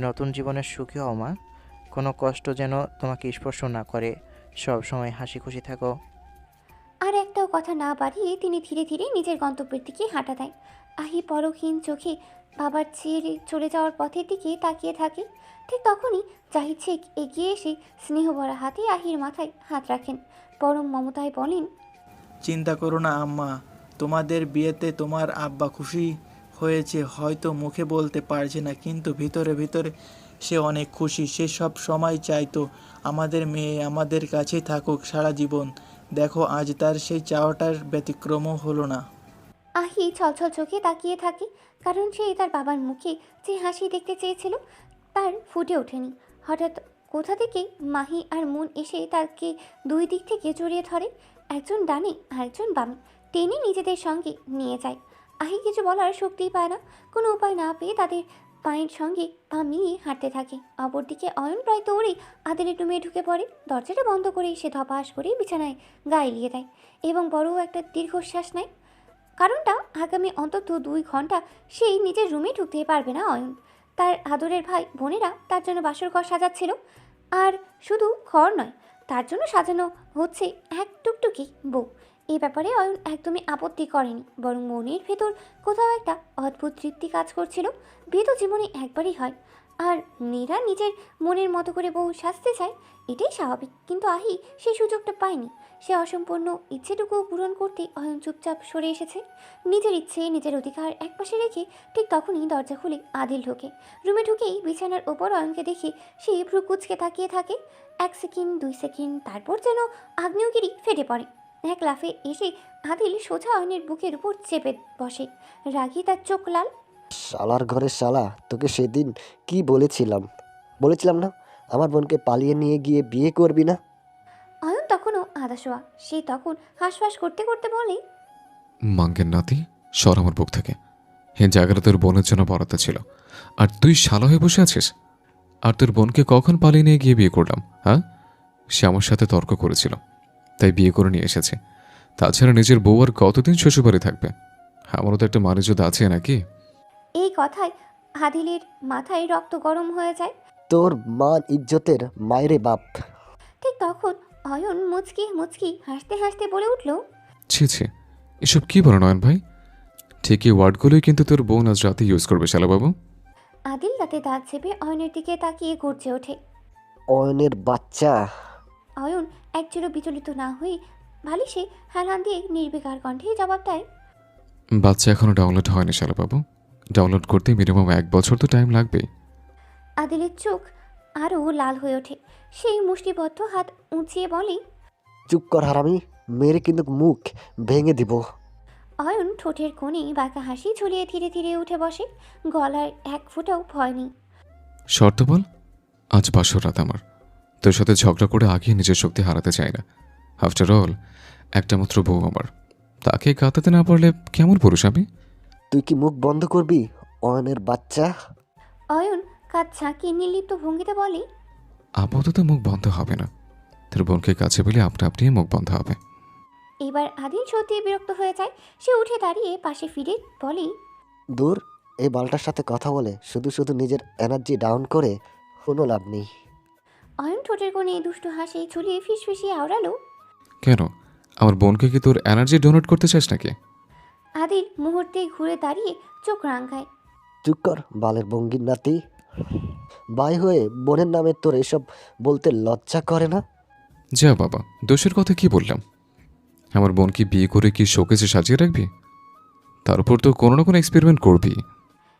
নতুন জীবনের সুখী হও মা, কোনো কষ্ট যেন তোমাকে স্পর্শ না করে, সব সময় হাসি খুশি থাকো। আর একটাও কথা না বাড়িয়ে তিনি ধীরে ধীরে নিজের গন্তব্যের দিকে হাঁটা দেয়। আহি পরক্ষীণ চোখে বাবার ছেড়ে চলে যাওয়ার পথের দিকে তাকিয়ে থাকে। ঠিক তখনই জাহিদ শেখ এগিয়ে এসে স্নেহভরা হাতে আহির মাথায় হাত রাখেন, পরম মমতায় বলেন, চিন্তা করো না আম্মা, তোমাদের বিয়েতে তোমার আব্বা খুশি হয়েছে, হয়তো মুখে বলতে পারছে না, কিন্তু ভিতরে ভিতরে সে অনেক খুশি। সে সব সময় চাইতো আমাদের মেয়ে আমাদের কাছেই থাকুক সারা জীবন। দেখো আজ তার সেই চাওয়াটার ব্যতিক্রমও হলো না। আহি ছলছল চোখে তাকিয়ে থাকে, কারণ সে তার বাবার মুখে যে হাসি দেখতে চেয়েছিল তার ফুটে ওঠেনি। হঠাৎ কোথা থেকে মাহি আর মুন এসে তাকে দুই দিক থেকে জড়িয়ে ধরে, একজন ডানে আরেকজন বামে, টেনে নিজেদের সঙ্গে নিয়ে যায়। আহি কিছু বলার শক্তিই পায় না। কোনো উপায় না পেয়ে তাদের পায়ের সঙ্গে পা মিলিয়ে হাঁটতে থাকে। অপরদিকে অয়ন প্রায় দৌড়ে আদিলের রুমে ঢুকে পড়ে। দরজাটা বন্ধ করে সে ধপাস করে বিছানায় গা এলিয়ে দেয় এবং বড় একটা দীর্ঘশ্বাস নেয়। কারণটা আগামী অন্তত 2 ঘন্টা সেই নিজের রুমে ঢুকতে পারবে না অয়ন। তার আদরের ভাই বোনেরা তার জন্য বাসর ঘর সাজাচ্ছিল, আর শুধু ঘর নয়, তার জন্য সাজানো হচ্ছে এক টুকটুকি বউ। এই ব্যাপারে অয়ন একদমই আপত্তি করেনি, বরং মনের ভেতর কোথাও একটা অদ্ভুত তৃপ্তি কাজ করছিল। বিয়ে তো জীবনে একবারই হয়, আর নীরা নিজের মনের মতো করে বউ সাজতে চায়, এটাই স্বাভাবিক। কিন্তু আহি সেই সুযোগটা পায়নি। সে অসম্পূর্ণ ইচ্ছেটুকু পূরণ করতে অয়ন চুপচাপ সরে এসেছে। নিজের ইচ্ছে, নিজের অধিকার একপাশে রেখে ঠিক তখনই দরজা খুলে আদিল ঢোকে। রুমে ঢুকেই বিছানার ওপর অয়নকে দেখে সে ভ্রু কুঁচকে তাকিয়ে থাকে। 1 সেকেন্ড, 2 সেকেন্ড, তারপর যেন আগ্নেয়গিরি ফেটে পড়ে। এক লাফে এসে আদিল সোজা অয়নের বুকের উপর চেপে বসে। রাগী তার চোখ লাল। শালার ঘরে শালা, তোকে সেদিন কি বলেছিলাম না আমার বোনকে পালিয়ে নিয়ে গিয়ে বিয়ে করবি না? অয়ন তখনও আদাশোয়া। সে তখন হাঁসফাঁস করতে করতে বলে, মাঙ্গের নাতি, সর আমার বুক থেকে। এই জায়গাটা তোর বোনের জন্য বরাদ্দ ছিল, আর তুই শালা হয়ে বসে আছিস। আর তোর বোনকে কখন পালিয়ে নিয়ে গিয়ে বিয়ে করলাম? হ্যাঁ, সে আমার সাথে তর্ক করেছিল, তাই বিয়ে করে নিয়ে এসেছে। তাছাড়া নিজের বউ আর কতদিন শ্বশুরবাড়ি থাকবে? আমারও তো একটা মর্যাদা আছে নাকি? এই কথায় আদিলের মাথায় রক্ত গরম হয়ে যায়। তোর মান ইজ্জতের মায়েরে বাপ। ঠিক তখন অয়ন মুচকি মুচকি হাসতে হাসতে বলে উঠল, ছি ছি, এসব কি বলো নয়ন ভাই? ঠিকই ওয়ার্ডগুলোই কিন্তু তোর বোন আজ রাতে ইউজ করবে শালাবাবু। আদিল তাতে দাঁত চেপে অয়নের দিকে তাকিয়ে গর্জে ওঠে। অয়নের বাচ্চা। অয়ন একচুলো বিচলিত না হয়ে বালিশে হেলান দিয়ে নির্বিকার কণ্ঠে জবাব দেয়, বাচ্চা এখনো ডাউনলোড হয়নি শালাবাবু। ডাউনলোড করতে মিনিমাম 1 বছর তো টাইম লাগবেই। আদিলের চোখ আরও লাল হয়ে ওঠে। সেই মুষ্টিবদ্ধ হাত উঁচিয়ে বলে, চুপ কর হারামি, মেরে কিন্তু মুখ ভেঙে দিব। অয়ন ঠোঁটের কোণে বাঁকা হাসি ঝুলিয়ে ধীরে ধীরে উঠে বসে। গলায় এক ফোঁটাও ভয় নেই। শর্ত বল। আজ বাসর রাত আমার। তোর সাথে ঝগড়া করে আগিয়ে নিজের শক্তি হারাতে চাই না। আফটার অল একটা মাত্র বউ আমার, তাকে কাঁদাতে না পারলে কেমন পুরুষ আমি? তুই কি মুখ বন্ধ করবি অয়নের বাচ্চা? অয়ন কাঁধ ঝাঁকিয়ে নির্লিপ্ত ভঙ্গিতে বলে, আপাতত মুখ বন্ধ হবে না, তোর বোনকে কাছে বলে আপনা আপনি মুখ বন্ধ হবে। এবার আদিল সত্যি বিরক্ত হয়ে যায়। সে উঠে দাঁড়িয়ে পাশে ফিরে বলে, দূর, এই বালটার সাথে কথা বলে শুধু শুধু নিজের এনার্জি ডাউন করে কোনো লাভ নেই। অয়ন ঠোঁটের কোণে দুষ্টু হাসি ঝুলিয়ে ফিসফিসিয়ে আওড়ালো, কেন, আমার বোনকে কি তোর এনার্জি ডোনেট করতে চাস নাকি? আদিল মুহূর্তে ঘুরে দাঁড়িয়ে চোখ রাঙায়। চুপ কর বালের ভঙ্গির নাতি। ভাই হয়ে বোনের নামে তোর এসব বলতে লজ্জা করে না? যা বাবা, দোষের কথা কি বললাম? আমার বোনকে বিয়ে করে কি শোকেসে সাজিয়ে রাখবি? তার উপর তো কোনো না কোনো এক্সপেরিমেন্ট করবি।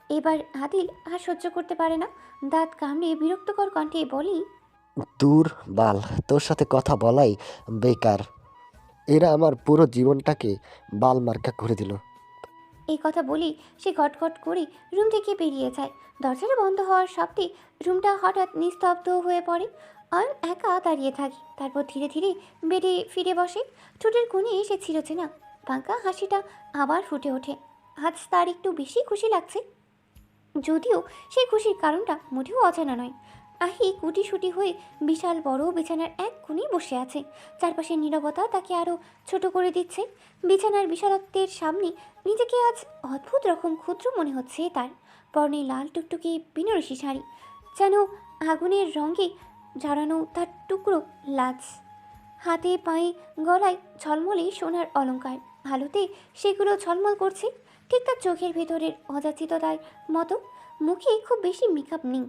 এবার আদিল আর সহ্য করতে পারে না। দাঁত কামড়ে বিরক্তকর কণ্ঠে বলি, দূর বাল, তোর সাথে কথা বলাই বেকার। এরা আমার পুরো জীবনটাকে বাল মার্কা করে দিল। এই কথা বলি সে ঘটঘট করে রুম থেকে বেরিয়ে যায়। দরজাটা বন্ধ হওয়ার শব্দে রুমটা হঠাৎ নিস্তব্ধ হয়ে পড়ে। অয়ন একা দাঁড়িয়ে থাকে, তারপর ধীরে ধীরে বেডে ফিরে বসে। ঠোঁটের কোণে এসে ছিঁড়ছে না, বাঁকা হাসিটা আবার ফুটে ওঠে। আজ তার একটু বেশি খুশি লাগছে, যদিও সেই খুশির কারণটা মোটেও অজানা নয়। আহি কুটিসুটি হয়ে বিশাল বড় বিছানার এক কোণে বসে আছে। চারপাশের নীরবতা তাকে আরও ছোট করে দিচ্ছে। বিছানার বিশালত্বের সামনে নিজেকে আজ অদ্ভুত রকম ক্ষুদ্র মনে হচ্ছে তার। পরনে লাল টুকটুকে বেনারসি শাড়ি, যেন আগুনের রঙে জড়ানো তার টুকরো লাজ। হাতে পায়ে গলায় ঝলমলে সোনার অলংকার, আলোতে সেগুলো ঝলমল করছে ঠিক তার চোখের ভেতরের অযাচিততার মতো। মুখে খুব বেশি মেকআপ নেই,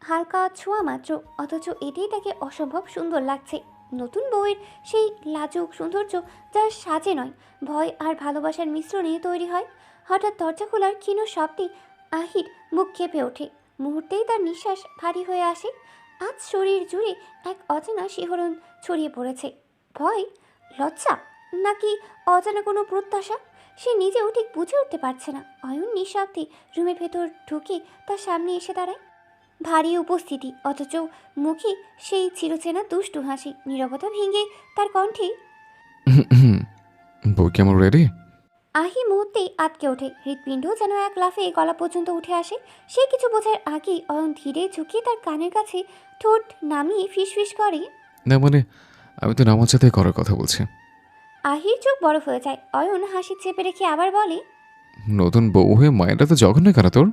হালকা ছোঁয়া মাত্র, অথচ এতেই তাকে অসম্ভব সুন্দর লাগছে। নতুন বউয়ের সেই লাজুক সৌন্দর্য যা সাজে নয়, ভয় আর ভালোবাসার মিশ্রণে তৈরি হয়। হঠাৎ দরজা খোলার ক্ষীণ শব্দে আহির বুক কেঁপে ওঠে। মুহূর্তেই তার নিঃশ্বাস ভারী হয়ে আসে। আজ শরীর জুড়ে এক অজানা শিহরণ ছড়িয়ে পড়েছে। ভয়, লজ্জা, নাকি অজানা কোনো প্রত্যাশা? সে নিজেও ঠিক বুঝে উঠতে পারছে না। অয়ন নিঃশব্দে রুমের ভেতর ঢুকে তার সামনে এসে দাঁড়ায়। ভারী উপস্থিতি, অথচ মুখে সেই চিরচেনা দুষ্টু হাসি। নীরবতা ভেঙে তার কণ্ঠে, বউ কেমন রেডি? আহি মুহূর্তেই আটকে ওঠে, হৃৎপিণ্ড যেন এক লাফে গলা পর্যন্ত উঠে আসে। সে কিছু বোঝার আগেই অয়ন ধীরে ঝুঁকিয়ে তার কানের কাছে ঠোঁট নামিয়ে ফিসফিস করে। না মানে আমি তো নামাজ সাথে করার কথা বলছি। আহির চোখ বরফ হয়ে যায়। অয়ন হাসি চেপে রেখে আবার বলে, নতুন বউ হয়ে মায়েরা তো জঘন্য কেন তোর?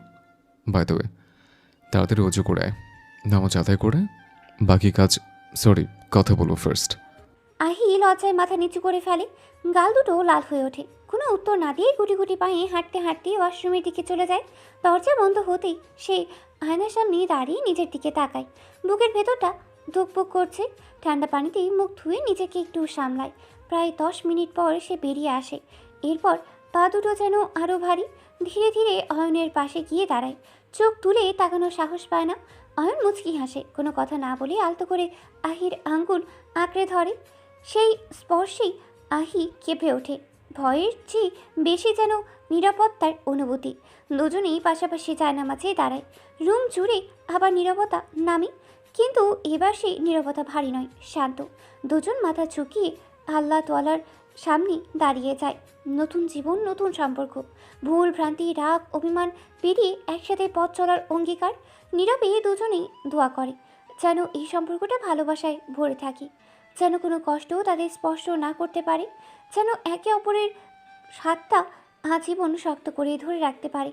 বাই দ্য ওয়ে, তাড়াতাড়ি অজু করে আয়, নামাজ আদায় করে বাকি কাজ কথা বলবো ফার্স্ট। আহি লজ্জায় মাথা নিচু করে ফেলে, গাল দুটো লাল হয়ে ওঠে। কোনো উত্তর না দিয়ে গুটি গুটি পায়ে হাঁটতে হাঁটতে ওয়াশরুমের দিকে চলে যায়। দরজা বন্ধ হতেই সে আয়নার সামনে দাঁড়িয়ে নিজের দিকে তাকায়। বুকের ভেতরটা ধুকপুক করছে। ঠান্ডা পানিতেই মুখ ধুয়ে নিজেকে একটু সামলায়। প্রায় 10 মিনিট পর সে বেরিয়ে আসে। এরপর পা দুটো যেন আরও ভারী। ধীরে ধীরে অয়নের পাশে গিয়ে দাঁড়ায়। চোখ তুলে তাকানোর সাহস পায় না। অয়ন মুচকি হাসে, কোনো কথা না বলে আলতো করে আহির আঙ্গুল আঁকড়ে ধরে। সেই স্পর্শেই আহি কেঁপে ওঠে। ভয়ের চেয়ে বেশি যেন নিরাপত্তার অনুভূতি। দুজনেই পাশাপাশি জায়নামাজে দাঁড়ায়। রুম জুড়ে আবার নীরবতা নামে, কিন্তু এবার সেই নীরবতা ভারী নয়, শান্ত। দুজন মাথা ঝুঁকিয়ে আল্লাহ তোয়ালার সামনে দাঁড়িয়ে যায়। নতুন জীবন, নতুন সম্পর্ক, ভুল ভ্রান্তি, রাগ, অভিমান পেরিয়ে একসাথে পথ চলার অঙ্গীকার। নীরবে দুজনেই দোয়া করে যেন এই সম্পর্কটা ভালোবাসায় ভরে থাকে, যেন কোনো কষ্টও তাদের স্পর্শ না করতে পারে, যেন একে অপরের হাতটা আজীবন শক্ত করে ধরে রাখতে পারে।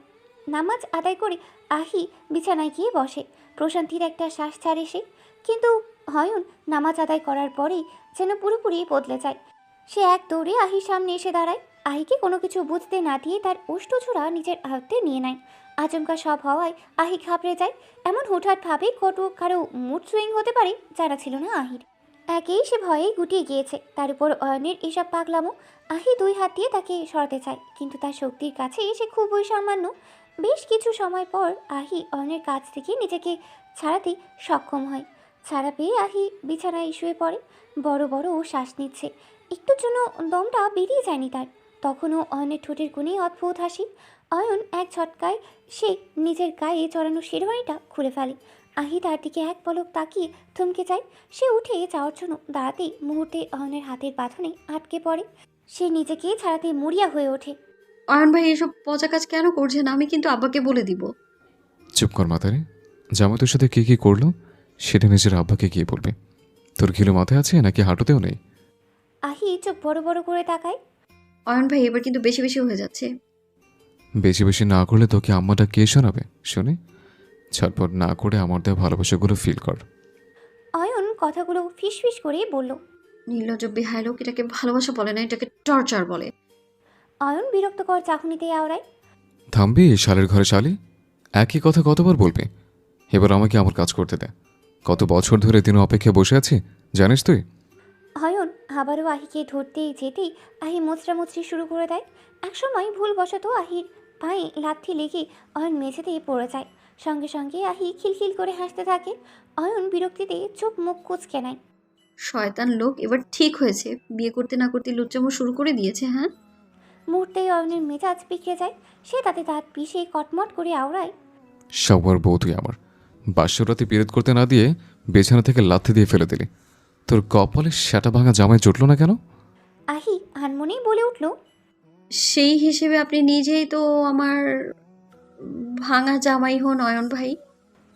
নামাজ আদায় করে আহি বিছানায় গিয়ে বসে। প্রশান্তির একটা শ্বাস ছাড়ে সে। কিন্তু অয়ন নামাজ আদায় করার পরেই যেন পুরোপুরি বদলে যায়। সে এক দৌড়ে আহির সামনে এসে দাঁড়ায়। আহিকে কোনো কিছু বুঝতে না দিয়ে তার ওষ্ঠছোড়া নিজের আয়ত্তে নিয়ে নেয়। আচমকা সব হওয়ায় আহি ঘাবড়ে যায়। এমন হুটহাটভাবে কারো মুড সুইং হতে পারে জানা ছিল না আহির। একেই সে ভয়ে গুটিয়ে গিয়েছে, তার উপর অয়নের এসব পাগলামো। আহি 2 হাত দিয়ে তাকে সরাতে চায়, কিন্তু তার শক্তির কাছে সে খুবই সামান্য। বেশ কিছু সময় পর আহি অয়নের কাছ থেকে নিজেকে ছাড়াতে সক্ষম হয়। ছাড়া পেয়ে আহি বিছানায় শুয়ে পড়ে। বড় বড় শ্বাস নিচ্ছে। একটুর জন্য দমটা বেরিয়ে যায়নি তার। তখনও অয়নের ঠোঁটের কোণে অদ্ভুত হাসি। অয়ন এক ঝটকায় সে নিজের গায়ে চড়ানো শেরওয়ানিটা খুলে ফেলে। আহি তার দিকে এক পলক তাকিয়ে থমকে যায়। সে উঠে যাওয়ার জন্য দাঁড়াতেই মুহূর্তে অয়নের হাতের বাঁধনে আটকে পড়ে। সে নিজেকে ছাড়াতে মরিয়া হয়ে ওঠে। অয়ন ভাই এসব পচা কাজ কেন করছেন? আমি কিন্তু আব্বাকে বলে দিব। চুপ কর মাতারে, জামাই তোর সাথে কি কি করলো সেটা নিজের আব্বাকে গিয়ে বলবি। তোর ঘিলো মাথায় আছে নাকি হাঁটুতেও নেই? আহি চোখ বড় বড় করে তাকায়। অয়ন ভাই এবার কিন্তু বেশি বেশি হয়ে যাচ্ছে। বেশি বেশি না করলে তোকে আম্মাটা কে শোনাবে শুনে? ছটপট না করে আমার দেওয়া ভালোবাসাগুলো ফিল কর। অয়ন কথাগুলো ফিসফিস করে বলল। নির্লজ্জ বেহায় লোক, এটাকে ভালোবাসা বলে না, এটাকে টর্চার বলে। অয়ন বিরক্তকর চাকুনিতে আওড়ায়। থামবি শালের ঘরে শালি? একই কথা কতবার বলবি? এবার আমাকে আমার কাজ করতে দে। কত বছর ধরে দিন অপেক্ষা বসে আছি জানিস তুই? অয়ন আবারও আহিকে ধরতে যেতেই আহি মোচড়ামুচড়ি শুরু করে দেয়। একসময় ভুলবশত আহির পায়ে লাথি লেগে অয়ন মেঝেতেই পড়ে যায়। সঙ্গে সঙ্গে আহি খিলখিল করে হাসতে থাকে। অয়ন বিরক্তিতে চোখ মুখ কুঁচকে নেয়। শয়তান লোক, এবার ঠিক হয়েছে। বিয়ে করতে না করতে লুচ্চামো শুরু করে দিয়েছে। হ্যাঁ, মুহূর্তেই অয়নের মেজাজ বিগড়ে যায়। সে তাতে দাঁত পিষে কটমট করে আওড়ায়। সবার বউ তুই আমার। বাসরাতে পিরিয়ড করতে না দিয়ে বিছানা থেকে লাথি দিয়ে ফেলে দিলি। তোর কপালে সেটা ভাঙা জামায় জুটলো না কেন? আহি আনমনেই বলে উঠল। সেই হিসেবে আপনি নিজেই তো আমার ভাঙা জামাই হন অয়ন ভাই।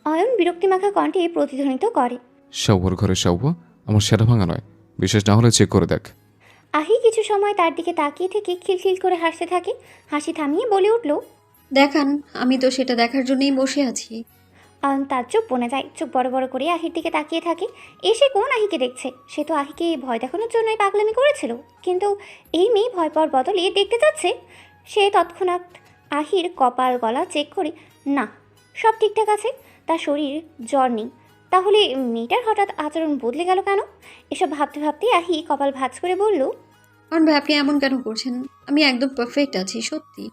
অয়ন বিরক্তিমাখা কণ্ঠে প্রতিধ্বনিত করে। সবার ঘরে সৌবা আমার সেটা ভাঙা নয়, বিশেষ না হলে চেক করে দেখ। আহি কিছু সময় তার দিকে তাকিয়ে থেকে খিলখিল করে হাসতে থাকে। হাসি থামিয়ে বলে উঠল। দেখান, আমি তো সেটা দেখার জন্যই বসে আছি। অয়ন তার চোখ বনে যায়। চোখ বড় বড় করে আহির দিকে তাকিয়ে থাকে। এসে কোন আহিকে দেখছে? সে তো আহিকে ভয় দেখানোর জন্যই পাগলামি করেছিল, কিন্তু এই মেয়ে ভয় পাওয়ার বদলে দেখতে যাচ্ছে। সে তৎক্ষণাৎ আহির কপাল গলা চেক করে, না, সব ঠিকঠাক আছে। তার শরীর জ্বর নেই। তাহলে মেয়েটার হঠাৎ আচরণ বদলে গেল কেন? এসব ভাবতে ভাবতে আহি কপাল ভাঁজ করে বলল। অয়ন ভাই আপনি এমন কেন করছেন? আমি একদম পারফেক্ট আছি, সত্যি।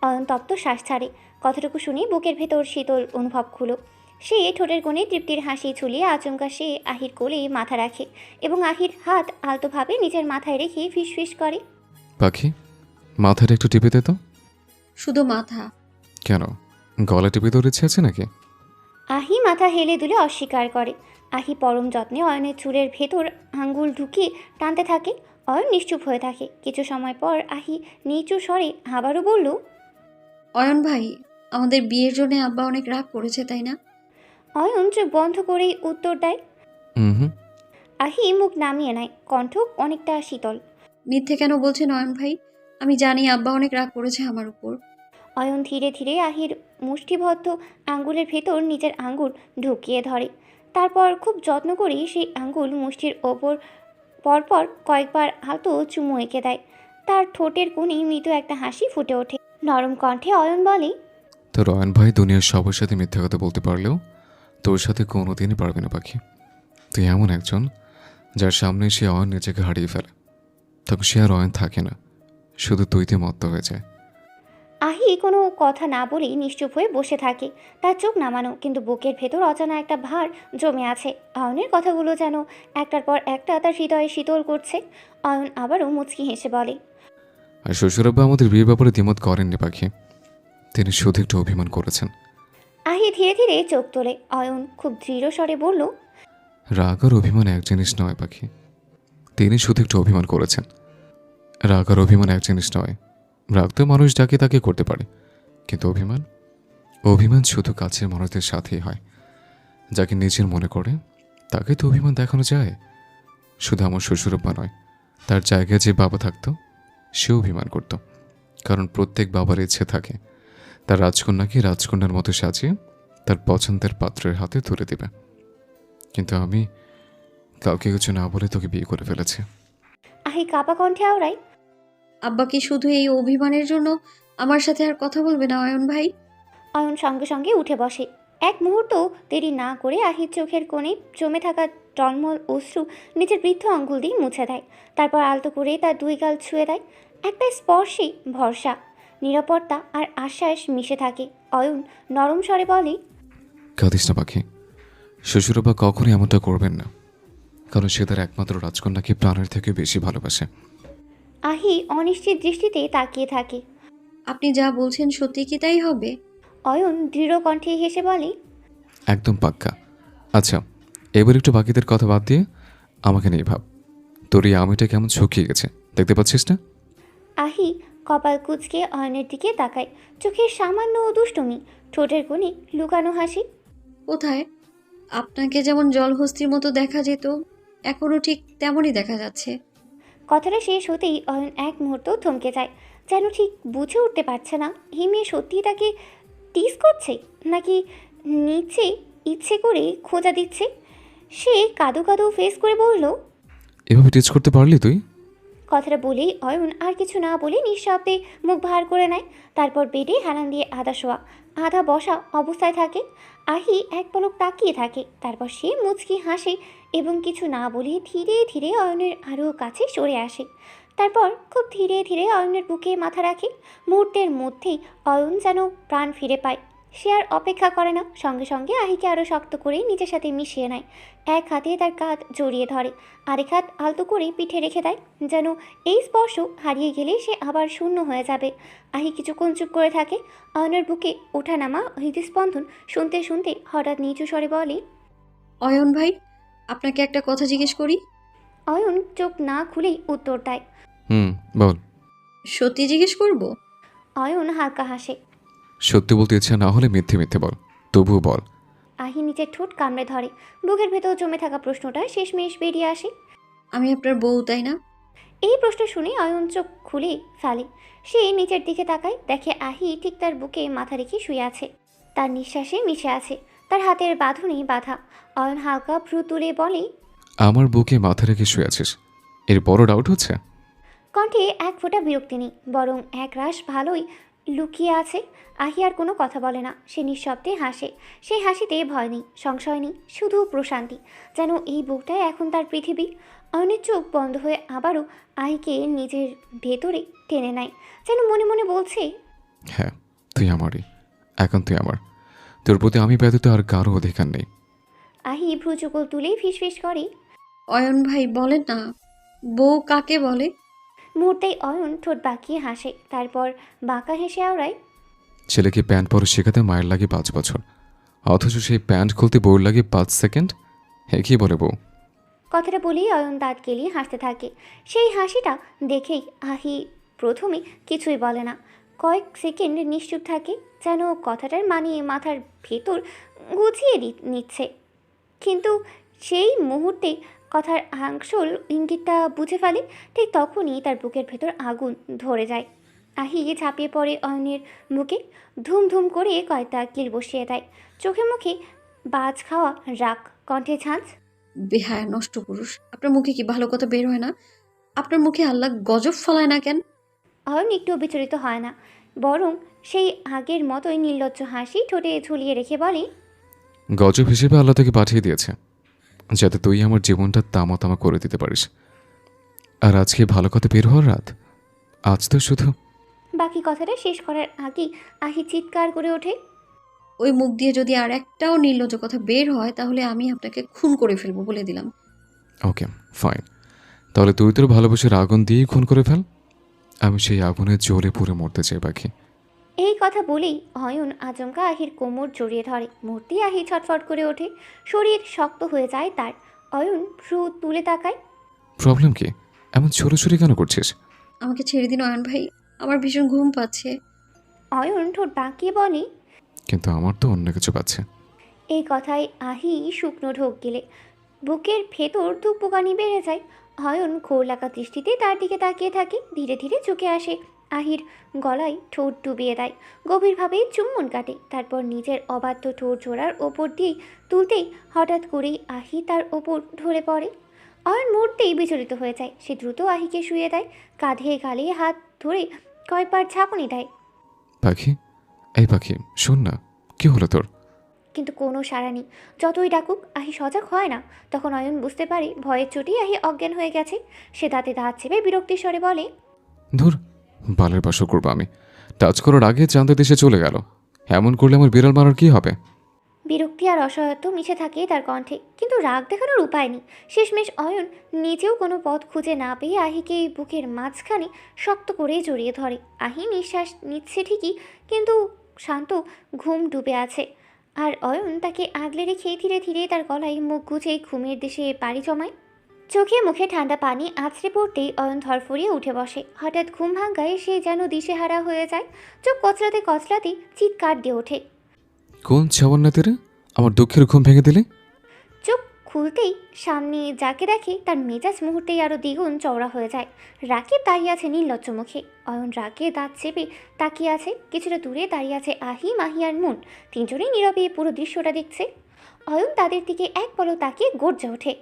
অয়ন তপ্ত শ্বাস ছাড়ে। কথাটুকু শুনে বুকের ভেতর শীতল অনুভব হলো। সে ঠোঁটের কোণে তৃপ্তির হাসি ঝুলিয়ে আচমকা সে আহির কোলে মাথা রাখে এবং আহির হাত আলতোভাবে নিজের মাথায় রেখে ফিসফিস করে। পাখি, মাথাটা একটু টিপে দে তো। শুধু মাথা কেন, গলা টিপে তোর ইচ্ছে আছে নাকি? আহি মাথা হেলে দুলে অস্বীকার করে। আহি পরম যত্নে অয়নের চুলের ভেতর আঙ্গুল ঢুকিয়ে টানতে থাকে। অয়ন নিশ্চুপ হয়ে থাকে। কিছু সময় পর আহি নিচু স্বরে আবারও বলল, অয়ন ভাই, আমাদের বিয়ের জন্য আব্বা অনেক রাগ করেছে তাই না? অয়ন চোখ বন্ধ করেই উত্তর দেয়। হুম। আহি মুখ নামিয়ে নেয়, কণ্ঠ অনেকটা শীতল। মিথ্যে কেন বলছেন অয়ন ভাই? আমি জানি আব্বা অনেক রাগ করেছে আমার উপর। অয়ন ধীরে ধীরে আহির মুষ্টিবদ্ধ আঙ্গুলের ভেতর নিজের আঙ্গুল ঢুকিয়ে ধরে। তারপর খুব যত্ন করে সেই আঙ্গুল মুষ্টির ওপর পরপর কয়েকবার আলতো চুমু এঁকে দেয়। তার ঠোঁটের কোণে মৃদু একটা হাসি ফুটে ওঠে। নরম কণ্ঠে অয়ন বলে, তো রয়ন ভাই দুনিয়ার সবার সাথে মিথ্যা কথা বলতে পারলেও তোর সাথে কোনোদিনই পারবে না পাখি। তুই এমন একজন যার সামনে সে অয়ন নিজেকে হারিয়ে ফেলে, তখন সে আর অয়ন থাকে না, শুধু তুইতে মত্ত হয়ে যায়। আহি কোনো কথা না বলেই নিশ্চুপ হয়ে বসে থাকে। তার চোখ নামানো, কিন্তু বুকের ভেতর অজানা একটা ভার জমে আছে। অয়নের কথাগুলো যেন একটার পর একটা তার হৃদয়ে শীতল করছে। অয়ন আবারও মুচকি হেসে বলে, আর শ্বশুরাব্বা আমাদের বিয়ের ব্যাপারে দ্বিমত করেননি পাখি, তিনি শুধু একটু অভিমান করেছেন। আহি ধীরে ধীরে চোখ তোলে। অয়ন খুব দৃঢ় স্বরে বলল, রাগ আর অভিমান এক জিনিস নয় পাখি, তিনি শুধু একটু অভিমান করেছেন। রাগ আর অভিমান এক জিনিস নয়। রাগ তো মানুষ যাকে তাকে করতে পারে, কিন্তু অভিমান শুধু কাছের মানুষদের সাথেই হয়। যাকে নিজের মনে করে তাকে তো অভিমান দেখানো যায়। শুধু আমার শ্বশুরব্বা নয়, তার জায়গায় যে বাবা থাকতো সেও অভিমান করত। কারণ প্রত্যেক বাবার ইচ্ছে থাকে তার রাজকন্যাকে রাজকন্যার মতো সাজিয়ে তার পছন্দের পাত্রের হাতে তুলে দেবে। কিন্তু আমি কাউকে কিছু না বলে তোকে বিয়ে করে ফেলেছি। আহি কাপা কণ্ঠে আওড়ায়, আব্বা কি শুধু এই অভিমানের জন্য আমার সাথে আর কথা বলবে না অয়ন ভাই? অয়ন সঙ্গে সঙ্গে উঠে বসে। এক মুহূর্ত দেরি না করে আহির চোখের কোণে জমে থাকা টলমল অশ্রু নিজের বৃদ্ধ আঙ্গুল দিয়ে মুছে দেয়। তারপর আলতো করে তার দুই গাল ছুঁয়ে দেয়। একটা স্পর্শে ভরসা, নিরাপত্তা আর আশ্বাস মিশে থাকে। অয়ন নরম স্বরে বলে, কাঁদিস না পাখি, শ্বশুরবা কখনই এমনটা করবেন না, কারণ সে তার একমাত্র রাজকন্যাকে প্রাণের থেকে বেশি ভালোবাসে। আহি অনিশ্চিত দৃষ্টিতে তাকিয়ে থাকে। আপনি যা বলছেন সত্যি কি তাই হবে? অয়ন দৃঢ় কণ্ঠে হেসে বলে, একদম পাক্কা। আচ্ছা, এবার একটু বাকিদের কথা বাদ দিয়ে আমাকে নিয়ে ভাব। তোর এই আমিটা কেমন শুকিয়ে গেছে, দেখতে পাচ্ছিস না? আহি কপাল কুঁচকে অয়নের দিকে তাকায়। চোখের সামান্য দুষ্টুমি, ঠোঁটের কোণে লুকানো হাসি। কোথায়? আপনাকে যেমন জলহস্তির মতো দেখা যেত, এখনও ঠিক তেমনই দেখা যাচ্ছে। কথাটা শেষ হতেই অয়ন এক মুহূর্ত থমকে যায়, যেন ঠিক বুঝে উঠতে পারছে না এই মেয়ে সত্যিই তাকে টিস করছে নাকি নিচে ইচ্ছে করে খোঁজা দিচ্ছে। সে কাদো কাদো ফেস করে বলল, এভাবে টিচ করতে পারলি তুই? কথাটা বলেই অয়ন আর কিছু না বলে নিঃশব্দে মুখ ভার করে নেয়। তারপর বেডে হেলান দিয়ে আধা শোয়া আধা বসা অবস্থায় থাকে। আহি এক পলক তাকিয়ে থাকে, তারপর সে মুচকি হাসে এবং কিছু না বলে ধীরে ধীরে অয়নের আরও কাছে সরে আসে। তারপর খুব ধীরে ধীরে অয়নের বুকে মাথা রাখে। মুহূর্তের মধ্যেই অয়ন যেন প্রাণ ফিরে পায়। সে আর অপেক্ষা করে না, সঙ্গে সঙ্গে আহিকে আরও শক্ত করে নিজের সাথে মিশিয়ে নেয়। এক হাতে তার কাঁধ জড়িয়ে ধরে, আরেক হাত আলতো করে পিঠে রেখে দেয়, যেন এই স্পর্শ হারিয়ে গেলে সে আবার শূন্য হয়ে যাবে। আহি কিছুক্ষণ চুপ করে থাকে। অয়নের বুকে ওঠানামা হৃদস্পন্দন শুনতে শুনতে হঠাৎ নিচু স্বরে বলে, অয়ন ভাই, আপনাকে একটা কথা জিজ্ঞেস করি। অয়ন চোখ না খুলেই উত্তর দেয়, বল। সত্যি জিজ্ঞেস করব? অয়ন হালকা হাসে। সত্যি বলতে ইচ্ছা না হলে মিথ্যে মিথ্যে বল, তবুও বল। আহি নিজের ঠোঁট কামড়ে ধরে। বুকের ভেতর জমে থাকা প্রশ্নটা শেষমেশ বেরিয়ে আসে, আমি আপনার বউ তাই না? এই প্রশ্ন শুনে অয়ন চোখ খুলে ফেলে। সে নিচের দিকে তাকায়, দেখে আহি ঠিক তার বুকে মাথা রেখে শুয়ে আছে। তার নিঃশ্বাসে মিশে আছে, তার হাতের বাঁধনে বাঁধা। অয়ন হালকা ভ্রু তুলে বলে, আমার বুকে মাথা রেখে শুয়ে আছিস, এর বড় ডাউট হচ্ছে? কণ্ঠে এক ফোঁটা বিরক্তি নেই, বরং এক রাশ ভালোই লুকিয়ে আছে। আহি আর কোনো কথা বলে না, সে নিঃশব্দে হাসে। সেই হাসিতে ভয় নেই, সংশয় নেই, শুধু প্রশান্তি। যেন এই বুকটাই এখন তার পৃথিবী। অয়নের চোখ বন্ধ হয়ে আবারও আহিকে নিজের ভেতরে টেনে নেয়, যেন মনে মনে বলছে, হ্যাঁ, তুই আমারই, এখন তুই আমার, তোর প্রতি আমি ব্যতীত আর কারো অধিকার নেই। আহি ভ্রুচুকল তুলে ফিসফিস করে, অয়ন ভাই বলেন না, বউ কাকে বলে? মুহূর্তেই অয়ন ঠোঁট বাঁকিয়ে হাসে, তারপর বাঁকা হেসে আওড়ায়, ছেলেকে প্যান্ট পরে শেখাতে মায়ের লাগে 5 বছর, অথচ সেই প্যান্ট খুলতে বউর লাগে 5 সেকেন্ড। হ্যাঁ, কি বলে বউ? কথাটা বলেই অয়ন দাঁত কেলিয়ে হাসতে থাকে। সেই হাসিটা দেখেই আহি প্রথমে কিছুই বলে না, কয়েক সেকেন্ড নিশ্চুপ থাকে, যেন কথাটার মানিয়ে মাথার ভেতর গুছিয়ে নিচ্ছে। কিন্তু সেই মুহূর্তে কথার আসল ইঙ্গিতটা বুঝে ফেলে। ঠিক তখনই তার বুকের ভেতর আগুন ধরে যায়। আহি ঝাঁপিয়ে পড়ে অয়নের বুকে, ধুম ধুম করে কয়েকটা কিল বসিয়ে দেয়। চোখে মুখে বাজ খাওয়া রাগ, কণ্ঠে ঝাঁঝ। বেহায়া নষ্ট পুরুষ, আপনার মুখে কি ভালো কথা বের হয় না? আপনার মুখে আল্লাহ গজব ফলায় না কেন? অয়ন একটু বিচলিত হয় না, বরং সেই আগের মতোই নির্লজ্জ হাসি ঠোঁটে ঝুলিয়ে রেখে বলে, গজব হিসেবে আল্লাহ তোকে পাঠিয়ে দিয়েছে যাতে তুই আমার জীবনটা তামা তামা করে দিতে পারিস। আর আজকে ভালো কথা বের হওয়ার রাত। আজ তো শুধু বাকি কথাটা শেষ করার আগেই আহি চিৎকার করে ওঠে, ওই মুখ দিয়ে যদি আর একটাও নির্লজ্জ কথা বের হয় তাহলে আমি আপনাকে খুন করে ফেলবো বলে দিলাম। ওকে ফাইন, তাহলে তুই তোর ভালোবাসার আগুন দিয়েই খুন করে ফেল। আমি সেই আগুনে জ্বলে পুড়ে মরতে চাই পাখি। এই কথা বলেই অয়ন আচমকা আহির কোমর জড়িয়ে ধরে। মূর্তি আহি ছটফট করে ওঠে, শরীর শক্ত হয়ে যায় তার। অয়ন ভ্রু তুলে তাকায়। প্রবলেম কি? এমন ছোড়াছুরি কেন করছিস? আমাকে ছেড়ে দিন অয়ন ভাই, আমার ভীষণ ঘুম পাচ্ছে। অয়ন ঠোঁট বাঁকিয়ে বলে, কিন্তু আমার তো অন্য কিছু পাচ্ছে। এই কথায় আহি শুকনো ঢোক গেলে বুকের ভেতর ধুকপুকানি বেড়ে যায়। অয়ন ঘোর লাগা দৃষ্টিতে তার দিকে তাকিয়ে থাকে। ধীরে ধীরে চোখে আসে, আহির গলায় ঠোঁট ডুবিয়ে দেয়, গভীরভাবে চুম্বন কাটে। তারপর নিজের অবাধ্য ঠোঁট জোড়ার ওপর দিয়েই তুলতেই হঠাৎ করেই আহি তার ওপর ঢলে পড়ে। অয়ন মুহূর্তেই বিচলিত হয়ে যায়। সে দ্রুত আহিকে শুয়ে দেয়, কাঁধে গালে হাত ধরে কয়েকবার ঝাঁকুনি দেয়। পাখি, এই পাখি শোন না, কি হলো তোর? কিন্তু কোনো সাড়া নেই। যতই ডাকুক আহি সজাগ হয় না। তখন অয়ন বুঝতে পারে ভয়ের চোটেই আহি অজ্ঞান হয়ে গেছে। সে দাঁতে দাঁত চেপে বিরক্তির স্বরে বলে, ধুর, বালের বাসর করবো আমি। টাচ করার আগে চাঁদের দেশে চলে গেল। এমন করলে আমার বিড়াল মারার কি হবে? বিরক্তি আর অসহায়ত্ব মিশে থাকে তার কণ্ঠে, কিন্তু রাগ দেখানোর উপায় নেই। শেষমেশ অয়ন নিজেও কোনো পথ খুঁজে না পেয়ে আহিকে বুকের মাঝখানে শক্ত করে জড়িয়ে ধরে। আহি নিঃশ্বাস নিচ্ছে ঠিকই, কিন্তু শান্ত ঘুম ডুবে আছে। আর অয়ন তাকে আগলে রেখে ধীরে ধীরে তার গলায় মুখ গুজে ঘুমের দেশে পাড়ি জমায়। চোখে মুখে ঠান্ডা পানি আছড়ে পড়তেই অয়ন ধরফরিয়ে উঠে বসে। হঠাৎ ঘুম ভাঙ্গায় সে যেন দিশেহারা হয়ে যায়। চোখ কচলাতে কচলাতে চিৎকার দিয়ে ওঠে, কোন ছাওয়ান্নাতে রে আমার দুঃখের ঘুম ভেঙে দিলে? চোখ খুলতেই সামনে যাকে দেখে তার মেজাজ মুহূর্তেই আরও দ্বিগুণ চওড়া হয়ে যায়। রাকিব দাঁড়িয়ে আছে নির্লজ্জ মুখে। অয়ন রাগে দাঁত চেপে তাকিয়ে আছে। কিছুটা দূরে দাঁড়িয়ে আছে আহি, মাহি আর মুন। তিনজনেই নীরবে পুরো দৃশ্যটা দেখছে। অয়ন তাদের দিকে এক পলক তাকিয়ে গর্জে ওঠে,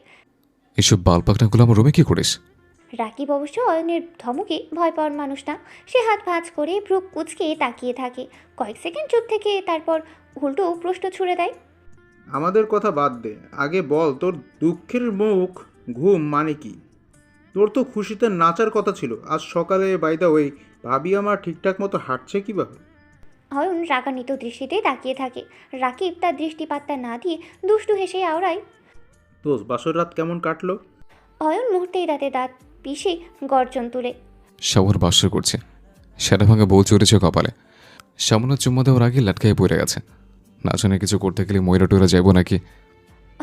এসব বালপাকনাগুলো আমার রুমে কি করিস? রাকিব অবশ্য অয়নের ধমকে ভয় পাওয়ার মানুষ না। সে হাত ভাঁজ করে ভ্রু কুঁচকে তাকিয়ে থাকে। কয়েক সেকেন্ড চুপ থেকে তারপর উল্টো প্রশ্ন ছুড়ে দেয়, আমাদের কথা বাদ দে, আগে বল তোর দুঃখের মুখ ঘুম মানে কি? তোর তো খুশিতে নাচার কথা ছিল। আজ সকালে বাই দ্য ওয়ে ভাবি আমার ঠিকঠাক মতো হাঁটছে কীভাবে? অয়ন রাগান্বিত দৃষ্টিতে তাকিয়ে থাকে। রাকিব তার দৃষ্টিপাতটা না দিয়ে দুষ্টু হেসে আওড়ায়, দোষ বাসর রাত কেমন কাটলো? অয়ন মুহূর্তেই দাঁতে দাঁত পিষে গর্জন তুলে, শাওয়ার বাসর করছে, সেটা ভাঙা বউ চড়েছে কপালে। সামান্য চুম্মা দেওয়ার আগে লাটকায় পড়ে গেছে। না জানে কিছু করতে গেলে ময়রা টয়রা যাইব নাকি?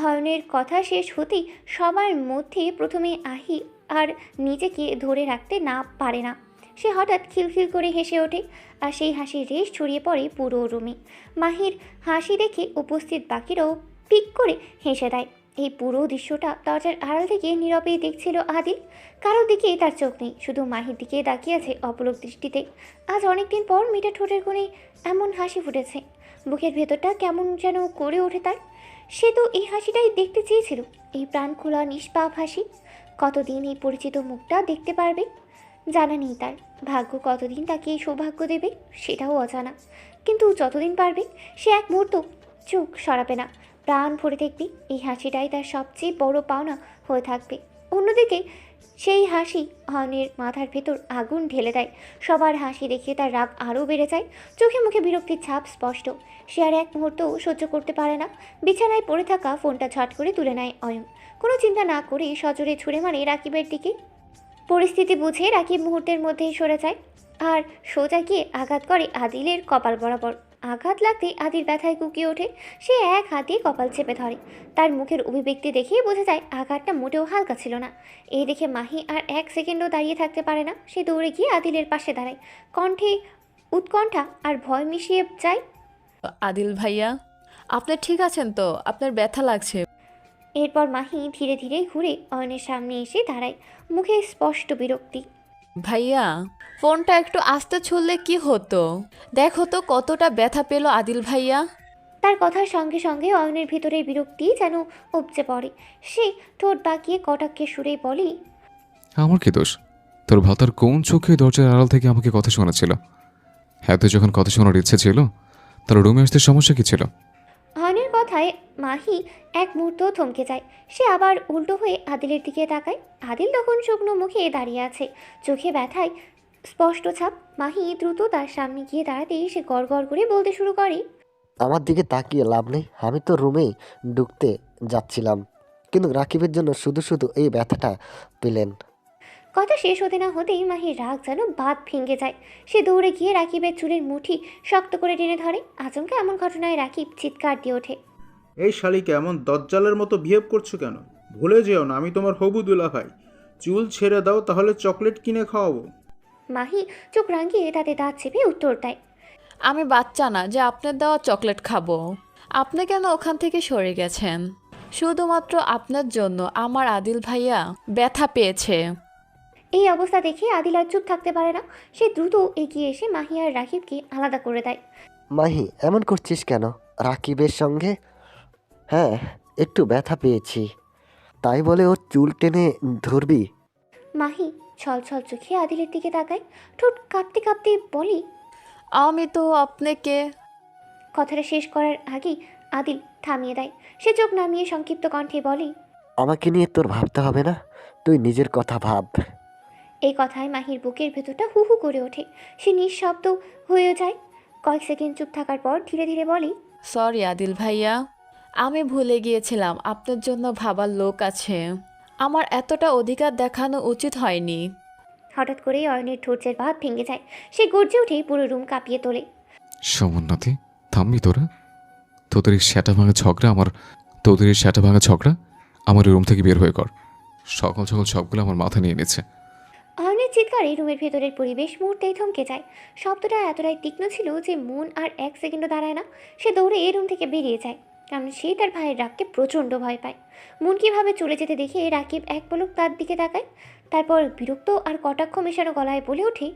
অয়নের কথা শেষ হতেই সবার মধ্যে প্রথমে আহি আর নিজেকে ধরে রাখতে না পারে না। সে হঠাৎ খিলখিল করে হেসে ওঠে, আর সেই হাসির রেশ ছড়িয়ে পড়ে পুরো রুমে। মাহির হাসি দেখে উপস্থিত বাকিরাও পিক করে হেসে দেয়। এই পুরো দৃশ্যটা দরজার আড়াল থেকে নীরবে দেখছিল আদিল। কারোর দিকে তার চোখ নেই, শুধু মাহির দিকে তাকিয়ে আছে অপলক দৃষ্টিতে। আজ অনেকদিন পর মেয়েটা ঠোঁটের কোণে এমন হাসি ফুটেছে। বুকের ভেতরটা কেমন যেন করে ওঠে তার। সে তো এই হাসিটাই দেখতে চেয়েছিল, এই প্রাণ খোলা নিষ্পাপ হাসি। কতদিন এই পরিচিত মুখটা দেখতে পারবে জানা নেই তার। ভাগ্য কতদিন তাকে এই সৌভাগ্য দেবে সেটাও অজানা। কিন্তু যতদিন পারবে সে এক মুহূর্ত চোখ সরাবে না, প্রাণ ভরে দেখবে এই হাসিটাই তার সবচেয়ে বড় পাওনা হয়ে থাকবে। অন্যদিকে সেই হাসি অয়নের মাথার ভেতর আগুন ঢেলে দেয়। সবার হাসি দেখে তার রাগ আরও বেড়ে যায়। চোখে মুখে বিরক্তির ছাপ স্পষ্ট। সে আর এক মুহূর্তও সহ্য করতে পারে না। বিছানায় পড়ে থাকা ফোনটা ঝট করে তুলে নেয় অয়ন। কোনো চিন্তা না করে সজোরে ছুঁড়ে মারে রাকিবের দিকে। পরিস্থিতি বুঝে রাকিব মুহূর্তের মধ্যেই সরে যায় আর সোজা গিয়ে আঘাত করে আদিলের কপাল বরাবর। আঘাত লাগতেই আদির ব্যথায় কুকিয়ে ওঠে। সে এক হাত দিয়ে কপাল চেপে ধরে। তার মুখের অভিব্যক্তি দেখেই বোঝা যায় আঘাতটা মোটেও হালকা ছিল না। এই দেখে মাহি আর এক সেকেন্ডও দাঁড়িয়ে থাকতে পারে না। সে দৌড়ে গিয়ে আদিলের পাশে দাঁড়ায়। কণ্ঠে উৎকণ্ঠা আর ভয় মিশিয়ে যায়। আদিল ভাইয়া, আপনি ঠিক আছেন তো? আপনার ব্যথা লাগছে? এরপর মাহি ধীরে ধীরে ঘুরে অয়নের সামনে এসে দাঁড়ায়, মুখে স্পষ্ট বিরক্তি। ভাইয়া, ফোনটা একটু আস্তে ছুড়লে কি হতো? দেখো তো কতটা ব্যথা পেল আদিল ভাইয়া। তার কথার সঙ্গে সঙ্গে অয়নের ভিতরের বিরক্তি যেন উপচে পড়ে। সে ঠোঁট বাঁকিয়ে কটাক্ষে সুরে বলে, আমার কি দোষ? তোর ভাতার কোন চোখে দরজার আড়াল থেকে আমাকে কথা শোনাচ্ছিল? হ্যাঁ, তো যখন কথা শোনার ইচ্ছে ছিল, তার রুমে আসতে সমস্যা কি ছিল? অয়নের কথায় মাহি এক মুহূর্ত থমকে যায়। সে আবার উল্টো হয়ে আদিলের দিকে তাকায়। আদিল তখন শুকনো মুখে দাঁড়িয়ে আছে, চোখে ব্যথায় স্পষ্ট ছাপ। মাহি দ্রুত তার সামনে গিয়ে দাঁড়াতেই সে গড় করে বলতে শুরু করে, আমার দিকে তাকিয়ে লাভ নেই, আমি তো রুমেই ঢুকতে যাচ্ছিলাম, কিন্তু রাকিবের জন্য শুধু শুধু এই ব্যথাটা পেলেন। কথা শেষ হতে না হতেই মাহির রাগ যেন বাঁধ ভেঙে যায়। সে দৌড়ে গিয়ে রাকিবের চুলের মুঠি শক্ত করে টেনে ধরে। আচমকা এমন ঘটনায় রাকিব চিৎকার দিয়ে ওঠে। এই শালিকে এমন দজ্জালের মতো বিহেভ করছো কেন? ভুলে যেও না আমি তোমার হবু দুলাভাই। চুল ছেড়ে দাও, তাহলে চকলেট কিনে খাওয়াবো। মাহি চোখ রাঙিয়ে তাতে দাঁত চেপে উত্তর দেয়, আমি বাচ্চা না যে আপনার দেওয়া চকলেট খাবো। আপনি কেন ওখান থেকে সরে গেছেন? শুধুমাত্র আপনার জন্য আমার আদিল ভাইয়া ব্যথা পেয়েছে। এই অবস্থা দেখে আদিল আর চুপ থাকতে পারে না। সে দ্রুত এগিয়ে এসে মাহি আর রাকিবকে আলাদা করে দেয়। মাহি, এমন করছিস কেন? রাকিবের সঙ্গে? হ্যাঁ, একটু ব্যথা পেয়েছি, তাই বলে ওর চুল টেনে ধরবি? মাহি ছল ছল চোখে আদিলের দিকে তাকায়, ঠোঁট কাঁপতে কাঁপতে বলি, আমি তো আপনাকে। কথাটা শেষ করার আগেই আদিল থামিয়ে দেয়। সে চোখ নামিয়ে সংক্ষিপ্ত কণ্ঠে বলে, আমাকে নিয়ে তোর ভাবতে হবে না, তুই নিজের কথা ভাব। এই কথায় মাহির বুকের ভেতরটা হু হু করে ওঠে। সে নিঃশব্দ হয়ে যায়। কয়েক সেকেন্ড চুপ থাকার পর ধীরে ধীরে বলে, সরি আদিল ভাইয়া, আমি ভুলে গিয়েছিলাম আপনার জন্য ভাবার লোক আছে। আমার এতটা অধিকার দেখানো উচিত হয়নি। হঠাৎ করেই অয়নের ঠোঁটের ভাত ভেঙে যায়। সে গর্জে উঠে পুরো রুম কাঁপিয়ে তোলে। সমুন্নতি, থামবি তোরা? তোদের এই শ্যাটা ভাঙা ঝগড়া আমার রুম থেকে বের হয়ে কর। সকাল সকাল সবগুলো আমার মাথা নিয়ে নিচ্ছে। অয়নের চিৎকারে রুমের ভেতরের পরিবেশ মুহূর্তেই থমকে যায়। শব্দটা এতটাই তীক্ষ্ণ ছিল যে মন আর এক সেকেন্ডও দাঁড়ায় না। সে দৌড়ে এই রুম থেকে বেরিয়ে যায়, কারণ সে তার ভাইয়ের রাগকে প্রচণ্ড ভয় পায়। মন কীভাবে চলে যেতে দেখে রাকিব এক পলক তার দিকে তাকায়। তারপর বিরক্ত আর কটাক্ষ মেশানো গলায় বলে ওঠে,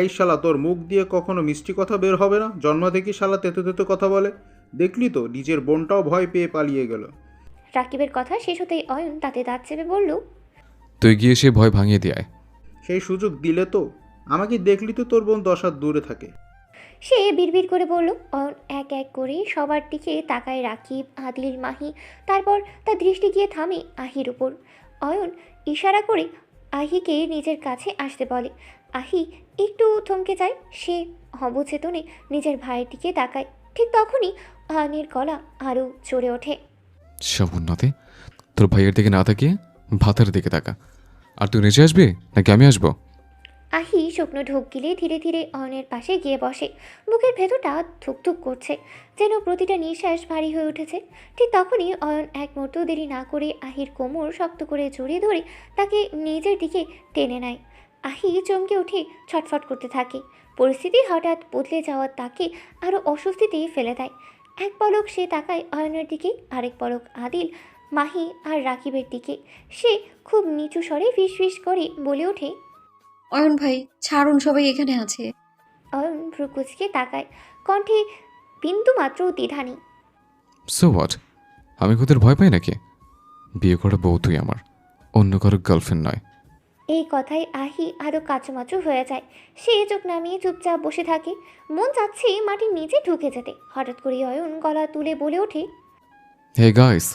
এই শালা, তোর মুখ দিয়ে কখনো মিষ্টি কথা বের হবে না? জন্ম থেকে শালা তেতো তেতো কথা বলে। দেখলি তো, নিজের বোনটাও ভয় পেয়ে পালিয়ে গেল। রাকিবের কথা শেষ হতেই অয়ন তাতে দাঁত চেপে বলল, তুই গিয়ে সে ভয় ভাঙিয়ে দিয়ে আয়। সেই সুযোগ দিলে তো? আমাকে দেখলি তো তোর বোন 10 হাত দূরে থাকে। সে বিড়বিড় করে বলল। অয়ন এক এক করে সবার দিকে তাকায়, রাকিব, আদিল, মাহি। তারপর তার দৃষ্টি গিয়ে থামে আহির উপর। অয়ন ইশারা করে আহিকে নিজের কাছে আসতে বলে। আহি একটু থমকে যায়। সে অবচেতনে নিজের ভাইয়ের দিকে তাকায়। ঠিক তখনই অয়নের গলা আরও চড়ে ওঠে। সমুন্নতি, তোর ভাইয়ের দিকে না তাকিয়ে ভাতার দিকে তাকা। আর তুই নিচে আসবি নাকি আমি আসবো? আহি শুকনো ঢোক গিলে ধীরে ধীরে অয়নের পাশে গিয়ে বসে। বুকের ভেতরটা ধুকধুক করছে, যেন প্রতিটা নিঃশ্বাস ভারী হয়ে উঠেছে। ঠিক তখনই অয়ন এক মুহূর্ত দেরি না করে আহির কোমর শক্ত করে জড়িয়ে ধরে তাকে নিজের দিকে টেনে নেয়। আহি চমকে উঠে ছটফট করতে থাকে। পরিস্থিতি হঠাৎ বদলে যাওয়া তাকে আরও অস্বস্তিতে ফেলে দেয়। এক পলক সে তাকায় অয়নের দিকে, আরেক পলক আদিল, মাহি আর রাকিবের দিকে। সে খুব নিচু স্বরে ফিসফিস করে বলে ওঠে, অয়ন ভাই ছাড়ুন, সবাই এখানে আছে। অয়ন ভ্রুকুচকে তাকায়, কণ্ঠে বিন্দু মাত্র দ্বিধা নেই। So what? আমি তোদের ভয় পাই নাকি? বিয়ে করা বউ তুই আমার, অন্য কারো গার্লফ্রেন্ড নয়। এই কথায় আহি আরও কাচুমাচু হয়ে যায়। সে চোখ নামিয়ে চুপচাপ বসে থাকে, মন চাচ্ছে মাটির নিচে ঢুকে যেতে। হঠাৎ করে অয়ন গলা তুলে বলে ওঠে, হে গাইস,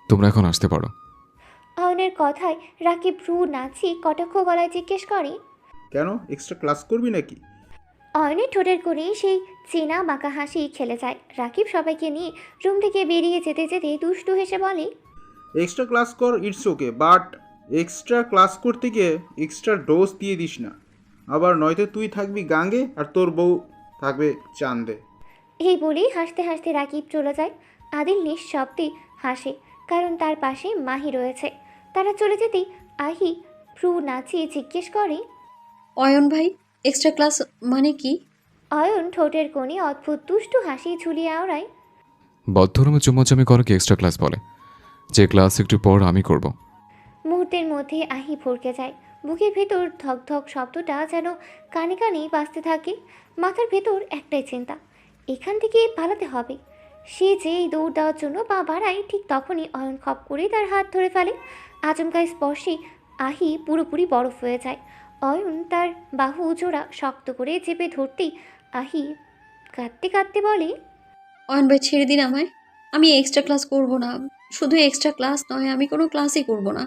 তোমরা এখন আসতে পারো। অয়নের কথায় রাকিব ভ্রু নাচিয়ে কটাক্ষ গলায় জিজ্ঞেস করে, কেন, এক্সট্রা ক্লাস করবি নাকি? অয়নের ঠোঁটের কোণে সেই চেনা বাঁকা হাসি খেলে যায়। রাকিব সবাইকে নিয়ে রুম থেকে বেরিয়ে যেতে যেতে দুষ্টু হেসে বলে, এক্সট্রা ক্লাস কর, it's okay, but extra class করতে গিয়ে এক্সট্রা ডোজ দিয়ে দিস না আবার, নয়তো তুই থাকবি গাঙ্গে আর তোর বউ থাকবে চাঁদে। এই বলেই হাসতে হাসতে রাকিব চলে যায়। আদিল নিঃশব্দে হাসে, কারণ তার পাশে মাহি রয়েছে। তারা চলে যেতেই আহি ভ্রু নাচিয়ে জিজ্ঞেস করে, অয়ন ভাই, এক্সট্রা ক্লাস মানে কি? অয়ন ঠোঁটের কোণে অদ্ভুত দুষ্টু হাসি ঝুলিয়ে আওড়ায়, বদ্ধরমে চুম্মাচামি করাকে এক্সট্রা ক্লাস বলে, যে ক্লাস একটু পর আমি করব। মুহূর্তের মধ্যে আহি ভরকে যায়। বুকের ভেতর ধক ধক শব্দটা যেন কানে কানে বাজতে থাকে। মাথার ভেতর একটাই চিন্তা, এখান থেকে পালাতে হবে। সে যেই দৌড় দেওয়ার জন্য পা বাড়ায়, ঠিক তখনই অয়ন খপ করে তার হাত ধরে ফেলে। আচমকা স্পর্শে আহি পুরোপুরি বরফ হয়ে যায়। অয়ন তার বাহু জোড়া শক্ত করে চেপে ধরতেই আহি কাঁদতে কাঁদতে বলে, অয়ন ভাই ছেড়ে দিন আমায়। আমি এক্সট্রা ক্লাস করব না। শুধু এক্সট্রা ক্লাস নয়, আমি কোনো ক্লাসই করব না।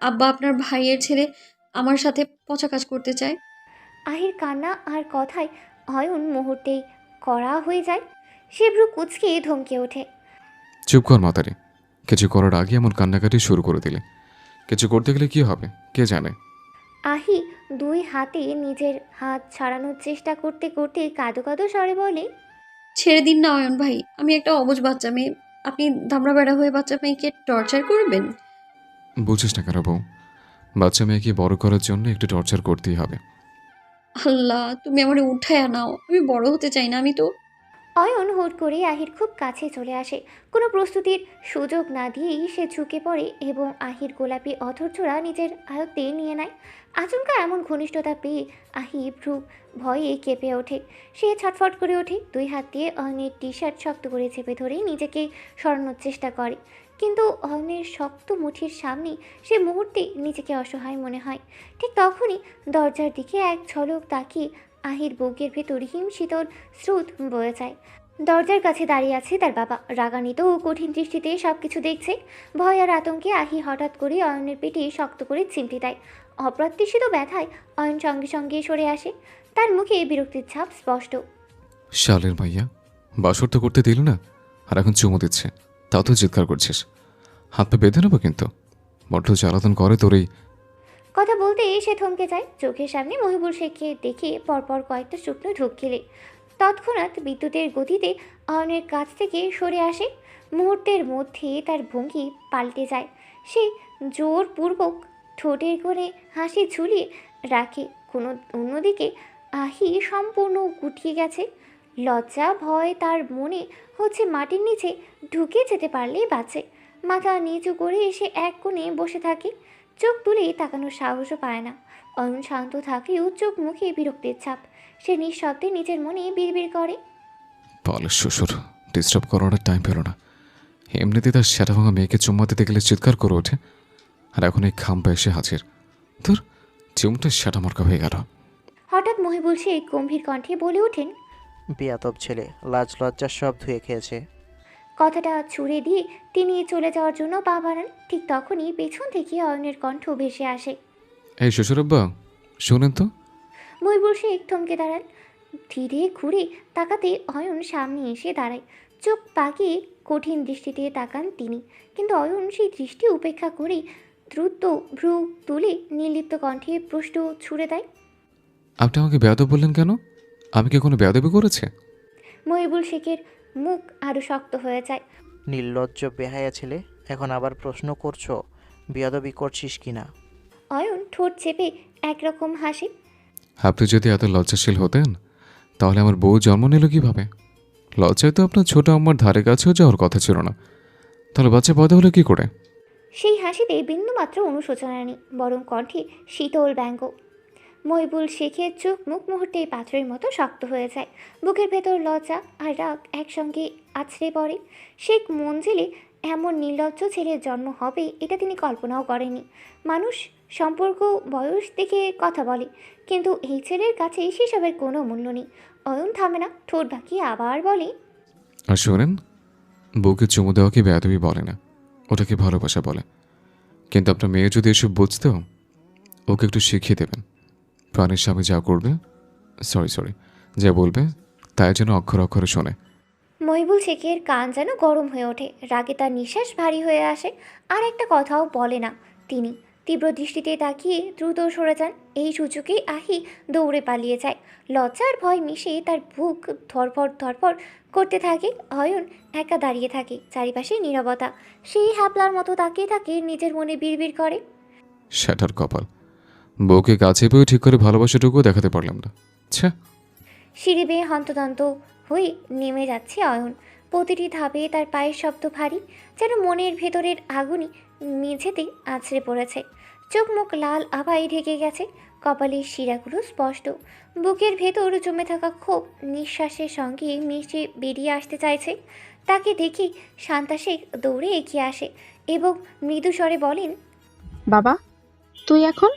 আব্বা আপনার ভাইয়ের ছেলে আমার সাথে পচা কাজ করতে চায়। আহির কান্না আর কথায় অয়ন মুহূর্তেই কড়া হয়ে যায়। সে ভ্রু কুচকে ধমকে ওঠে, চুপ কর মাতারি, কিছু করার আগে এমন কান্নাকাটি শুরু করে দিলে কিছু করতে গেলে কি হবে কে জানে। আহি দুই হাতে নিজের হাত ছাড়ানোর চেষ্টা করতে করতে কাঁদো কাঁদো স্বরে বলে, ছেড়ে দিন না অয়ন ভাই, আমি একটা অবুঝ বাচ্চা মেয়ে। আপনি দামড়া বেড়া হয়ে বাচ্চা মেয়েকে টর্চার করবেন? বুঝিস না কেন বউ, বাচ্চা মেয়েকে বড় করার জন্য একটু টর্চার করতেই হবে। আল্লাহ, তুমি আমার উঠায় নাও, আমি বড় হতে চাই না। আমি তো অয়ন হুট করে আহির খুব কাছে চলে আসে। কোনো প্রস্তুতির সুযোগ না দিয়েই সে ঝুঁকে পড়ে এবং আহির গোলাপি অধৈর্যরা নিজের আয়ত্তে নিয়ে নেয়। আচমকা এমন ঘনিষ্ঠতা পেয়ে আহি ভ্রু ভয়ে কেঁপে ওঠে। সে ছটফট করে ওঠে, দুই হাত দিয়ে অয়নের টি শার্ট শক্ত করে চেপে ধরে নিজেকে সরানোর চেষ্টা করে। কিন্তু অয়নের শক্ত মুঠির সামনে সে মুহূর্তে নিজেকে অসহায় মনে হয়। ঠিক তখনই দরজার দিকে এক ঝলক তাকিয়ে আহির বুকের ভেতর হিম শীতল স্রোত বয়ে যায়। দরজার কাছে দাঁড়িয়ে আছে তার বাবা, রাগান্বিত ও কঠিন দৃষ্টিতে সব কিছু দেখছে। ভয় আর আতঙ্কে আহি হঠাৎ করে অয়নের পেটে শক্ত করে চিমটি দেয়। অপ্রত্যাশিত ব্যথায় অয়ন সঙ্গে সঙ্গে সরে আসে, তার মুখে বিরক্তির ছাপ স্পষ্ট। শালের মাইয়া, বাসর তো করতে দিল না, আর এখন চুমো দিচ্ছে, তাও তো চিৎকার করছিস। হাত পা বেঁধে নেবো কিন্তু, বড্ড জ্বালাতন করে তোরই। কথা বলতে সে থমকে যায়। চোখের সামনে মহিবুল শেখকে দেখে পরপর কয়েকটা শুকনো ঢোক গেলে তৎক্ষণাৎ বিদ্যুতের গতিতে অয়নের কাছ থেকে সরে আসে। মুহূর্তের মধ্যে তার ভঙ্গি পাল্টে যায়। সে জোরপূর্বক ঠোঁটের কোণে হাসি ঝুলিয়ে রাখে। কোনো অন্যদিকে আহি সম্পূর্ণ গুটিয়ে গেছে। লজ্জা ভয় তার মনে হচ্ছে মাটির নিচে ঢুকে যেতে পারলেই বাঁচে। মাথা নিচু করে এসে এক কোণে বসে থাকে, চোখ তুলে তাকানোর সাহসও পায় না। অয়ন শান্ত থাকলেও চোখ মুখে বিরক্তির ছাপ। সে নিঃশব্দে নিজের মনে বিড়বিড় করে, বলে শ্বশুর ডিস্টার্ব করার টাইম পেল না। এমনিতে তার সেটা ভাঙা মেয়েকে চুম্মা দিতে গেলে চিৎকার করে ওঠে, আর এখন এই খাম্পা এসে হাজির। তোর চুমটা সেটা মরকা হয়ে গেল। হঠাৎ মহিবুল শেখ গম্ভীর কণ্ঠে বলে ওঠেন, বেয়াদব ছেলে, লাজ লজ্জা সব ধুয়ে খেয়েছে। কথাটা ছুড়ে দিয়ে তিনি চলে যাওয়ার জন্য পা বাড়ান। ঠিক তখনই পেছন থেকে অয়নের কণ্ঠ ভেসে আসে, এই শ্বশুরাব্বা শোনেন তো। মহিবুল শেখ থমকে দাঁড়ান। ধীরে ঘুরে তাকাতে অয়ন সামনে এসে দাঁড়ায়। চোখ পাকিয়ে কঠিন দৃষ্টিতে তাকান তিনি, কিন্তু অয়ন সেই দৃষ্টি উপেক্ষা করেই দ্রুত ভ্রু তুলে নির্লিপ্ত কণ্ঠে প্রশ্ন ছুড়ে দেয়, আপনি আমাকে বেয়াদব বললেন কেন? আমি কি কোনো বেয়াদবি করেছে? মহিবুল শেখের মুখ আরও শক্ত হয়ে যায়। নির্লজ্জ বেহায়া ছেলে, এখন আবার প্রশ্ন করছো বেয়াদবি করছিস কিনা? অয়ন ঠোঁট চেপে একরকম হাসি, আপনি যদি এত লজ্জাশীল হতেন তাহলে আমার বউ জন্ম নিল কিভাবে? লজ্জায় তো আপনার ছোট আম্মার ধারে কাছেও যাওয়ার কথা ছিল না, তাহলে বাচ্চা পয়দা হলো কি করে? সেই হাসিতে বিন্দুমাত্র অনুশোচনা নেই, বরং কণ্ঠে শীতল ব্যঙ্গ। মহিবুল শেখের চোখ মুখ মুহূর্তে পাথরের মতো শক্ত হয়ে যায়। বুকের ভেতর লজ্জা আর রাগ একসঙ্গে আছড়ে পড়ে। শেখ মঞ্জিলে এমন নির্লজ্জ ছেলের জন্ম হবে এটা তিনি কল্পনাও করেনি। মানুষ সম্পর্ক বয়স দেখে কথা বলে, কিন্তু এই ছেলের কাছে সেসবের কোনো মূল্য নেই। অয়ন থামে না, ঠোঁট বাঁকিয়ে আবার বলে, আর শোনেন, বউকে চুমু দেওয়াকে বেয়াদবি বলে না, ওটাকে ভালোবাসা বলে। কিন্তু আপনার মেয়ে যদি এসব বুঝতো, ওকে একটু শিখিয়ে দেবেন। প্রাণের স্বামী যা করবে, সরি যা বলবে তাই যেন অক্ষর অক্ষরে শোনে। মহিবুল শেখের কান যেন গরম হয়ে ওঠে, রাগে তার নিঃশ্বাস ভারী হয়ে আসে। আর একটা কথাও বলে না তিনি। তীব্র দৃষ্টিতে তাকিয়ে দ্রুত সরে যান। এই সুযোগে আহি দৌড়ে পালিয়ে যায়। লজ্জার ভয় মিশে তার বুক ধরফর ধরফর করতে থাকে। অয়ন একা দাঁড়িয়ে থাকে, চারিপাশে নীরবতা। সেই হ্যাপলার মতো তাকিয়ে থাকে, নিজের মনে বিড়বিড় করে। শ্যাটার কপাল, বউকে কাছে পেয়েও ঠিক করে ভালোবাসাটুকুও দেখাতে পারলাম না। আচ্ছা, সিঁড়ি বেয়ে হন্তদন্ত হয়ে নেমে যাচ্ছে অয়ন। প্রতিটি ধাপে তার পায়ের শব্দ ভারী, যেন মনের ভেতরের আগুনই মেঝেতে আছড়ে পড়েছে। চোখ মুখ লাল আভায় ঢেকে গেছে, কপালের শিরাগুলো স্পষ্ট। বুকের ভেতর জমে থাকা ক্ষোভ নিঃশ্বাসের সঙ্গে মিশে বেরিয়ে আসতে চাইছে। তাকে দেখে শান্তা শেখ দৌড়ে এগিয়ে আসে এবং মৃদু স্বরে বলেন, বাবা তুই এখন?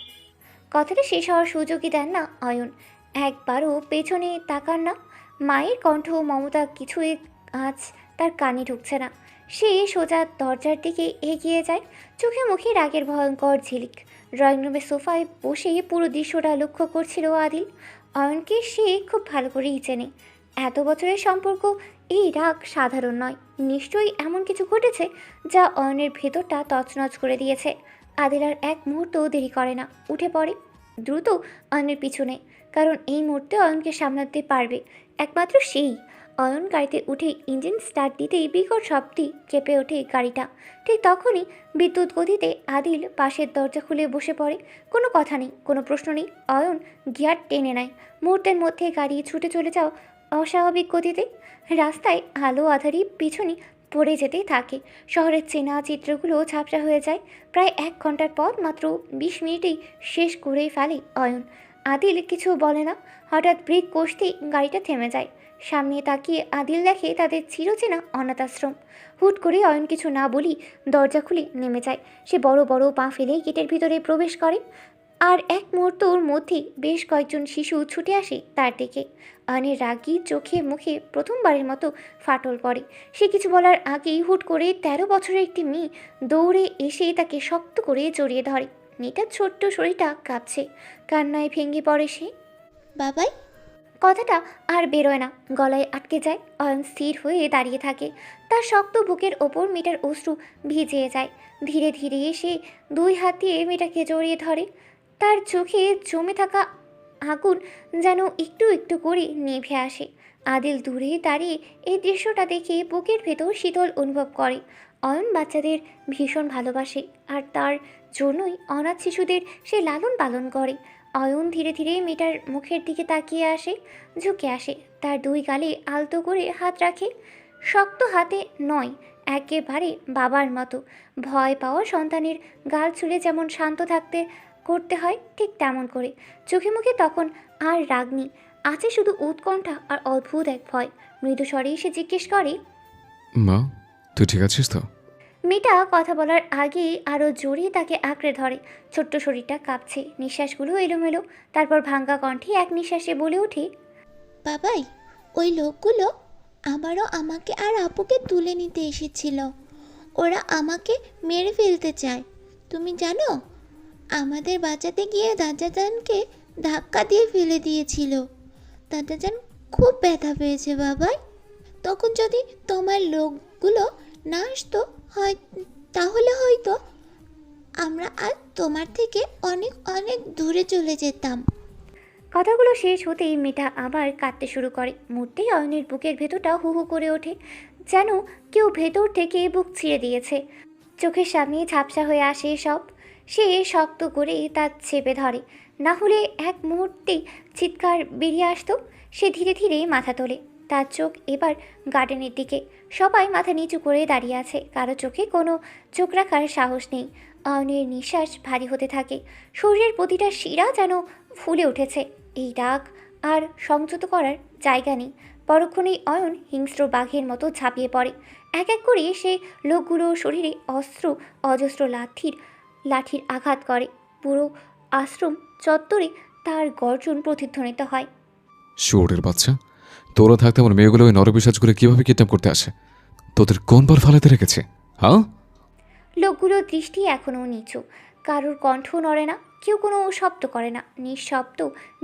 কথাটা শেষ হওয়ার সুযোগই দেন না অয়ন। একবারও পেছনে তাকান না। মায়ের কণ্ঠ, মমতা কিছুই আজ তার কানে ঢুকছে না। সে সোজা দরজার দিকে এগিয়ে যায়, চোখে মুখে রাগের ভয়ঙ্কর ঝিলিক। ড্রয়িং রুমের সোফায় বসে পুরো দৃশ্যটা লক্ষ্য করছিল আদিল। অয়নকে সে খুব ভালো করেই চেনে। এত বছরের সম্পর্ক, এই রাগ সাধারণ নয়। নিশ্চয়ই এমন কিছু ঘটেছে যা অয়নের ভেতরটা তছনছ করে দিয়েছে। আদিল আর এক মুহূর্তও দেরি করে না, উঠে পড়ে দ্রুত অয়নের পিছনে। কারণ এই মুহূর্তে অয়নকে সামলাতে পারবে একমাত্র সেই। অয়ন গাড়িতে উঠে ইঞ্জিন স্টার্ট দিতেই বিকট শব্দে কেঁপে ওঠে গাড়িটা। ঠিক তখনই বিদ্যুৎ গতিতে আদিল পাশের দরজা খুলে বসে পড়ে। কোনো কথা নেই, কোনো প্রশ্ন নেই। অয়ন গিয়ার টেনে নেয়। মুহূর্তের মধ্যে গাড়ি ছুটে চলে যাও অস্বাভাবিক গতিতে। রাস্তায় আলো আধারি পিছনে পড়ে যেতেই থাকে। শহরের চেনা চিত্রগুলো ঝাপসা হয়ে যায়। প্রায় 1 ঘন্টার পথ মাত্র 20 মিনিটেই শেষ করেই ফেলে অয়ন। আদিল কিছু বলে না। হঠাৎ ব্রেক কষতেই গাড়িটা থেমে যায়। সামনে তাকিয়ে আদিল দেখে তাদের চিরচেনা অনাথ আশ্রম। হুট করে অয়ন কিছু না বলি দরজা খুলে নেমে যায়। সে বড় বড় পা ফেলে গেটের ভিতরে প্রবেশ করে। আর এক মুহূর্তর মধ্যেই বেশ কয়েকজন শিশু ছুটে আসে তার দিকে। অয়নের রাগী চোখে মুখে প্রথমবারের মতো ফাটল পড়ে। সে কিছু বলার আগেই হুট করে 13 বছরের একটি মেয়ে দৌড়ে এসে তাকে শক্ত করে জড়িয়ে ধরে। মেয়েটার ছোট্ট শরীরটা কাঁপছে, কান্নায় ভেঙে পড়ে সে। বাবাই, কথাটা আর বেরোয় না, গলায় আটকে যায়। অয়ন স্থির হয়ে দাঁড়িয়ে থাকে। তার শক্ত বুকের ওপর মেয়েটার অশ্রু ভিজিয়ে যায়। ধীরে ধীরে সে 2 হাত দিয়ে মেয়েটাকে জড়িয়ে ধরে। তার চোখে জমে থাকা আগুন যেন একটু একটু করে নিভে আসে। আদিল দূরে দাঁড়িয়ে এই দৃশ্যটা দেখে বুকের ভেতর শীতল অনুভব করে। অয়ন বাচ্চাদের ভীষণ ভালোবাসে, আর তার জন্যই অনাথ শিশুদের সে লালন পালন করে। অয়ন ধীরে ধীরে মেয়েটার মুখের দিকে তাকিয়ে আসে, ঝুঁকে আসে, তার 2 গালে আলতো করে হাত রাখে। শক্ত হাতে নয়, একেবারে বাবার মতো। ভয় পাওয়া সন্তানের গাল ছুঁড়ে যেমন শান্ত থাকতে করতে হয়, ঠিক তেমন করে। চোখে মুখে তখন আর রাগ নেই, আছে শুধু উৎকণ্ঠা আর অদ্ভুত এক ভয়। মৃদু স্বরে সে জিজ্ঞেস করে, মা তুই ঠিক আছিস তো? মেয়েটা কথা বলার আগেই আরও জোরে তাকে আঁকড়ে ধরে। ছোট্ট শরীরটা কাঁপছে, নিঃশ্বাসগুলো এলোমেলো। তারপর ভাঙ্গা কণ্ঠে এক নিঃশ্বাসে বলে ওঠে, বাবাই, ওই লোকগুলো আবারও আমাকে আর আপুকে তুলে নিতে এসেছিল। ওরা আমাকে মেরে ফেলতে চায়। তুমি জানো, আমাদের বাঁচাতে গিয়ে দাদাজানকে ধাক্কা দিয়ে ফেলে দিয়েছিল। দাদাজান খুব ব্যথা পেয়েছে বাবাই। তখন যদি তোমার লোকগুলো না আসতো হয়, তাহলে হয়তো আমরা আজ তোমার থেকে অনেক অনেক দূরে চলে যেতাম। কথাগুলো শেষ হতেই মেয়েটা আবার কাঁদতে শুরু করে। মুহূর্তেই অয়নের বুকের ভেতরটা হু হু করে ওঠে, যেন কেউ ভেতর থেকে বুক ছিঁড়ে দিয়েছে। চোখের সামনে ঝাপসা হয়ে আসে সব। সে শক্ত করে তা চেপে ধরে, না হলে এক মুহূর্তেই চিৎকার বেরিয়ে আসতো। সে ধীরে ধীরে মাথা তোলে। তার চোখ এবার গার্ডেনের দিকে। সবাই মাথা নিচু করে দাঁড়িয়ে আছে, কারো চোখে কোনো চোখ রাখার সাহস নেই। অয়নের নিঃশ্বাস ভারী হতে থাকে, শরীরের প্রতিটা শিরা যেন ফুলে উঠেছে। এই রাগ আর সংযত করার জায়গা নেই। পরক্ষণেই অয়ন হিংস্র বাঘের মতো ঝাঁপিয়ে পড়ে। এক এক করে সে লোকগুলোর শরীরে অজস্র লাঠির আঘাত করে। পুরো আশ্রম চত্বরে তার গর্জন প্রতিধ্বনিত হয়। শুয়োরের বাচ্চা, তোরা থাকতে আমার মেয়েগুলো ওই নরবিশ্বাস করে কিভাবে কিডন্যাপ করতে আসে? তোদের কোন বার ফালাতে রেখেছে? হ্যাঁ, লোকগুলোর দৃষ্টি এখনও নিচু, কারোর কণ্ঠ নড়ে না, কেউ কোনো শব্দ করে না। নিঃশব্দ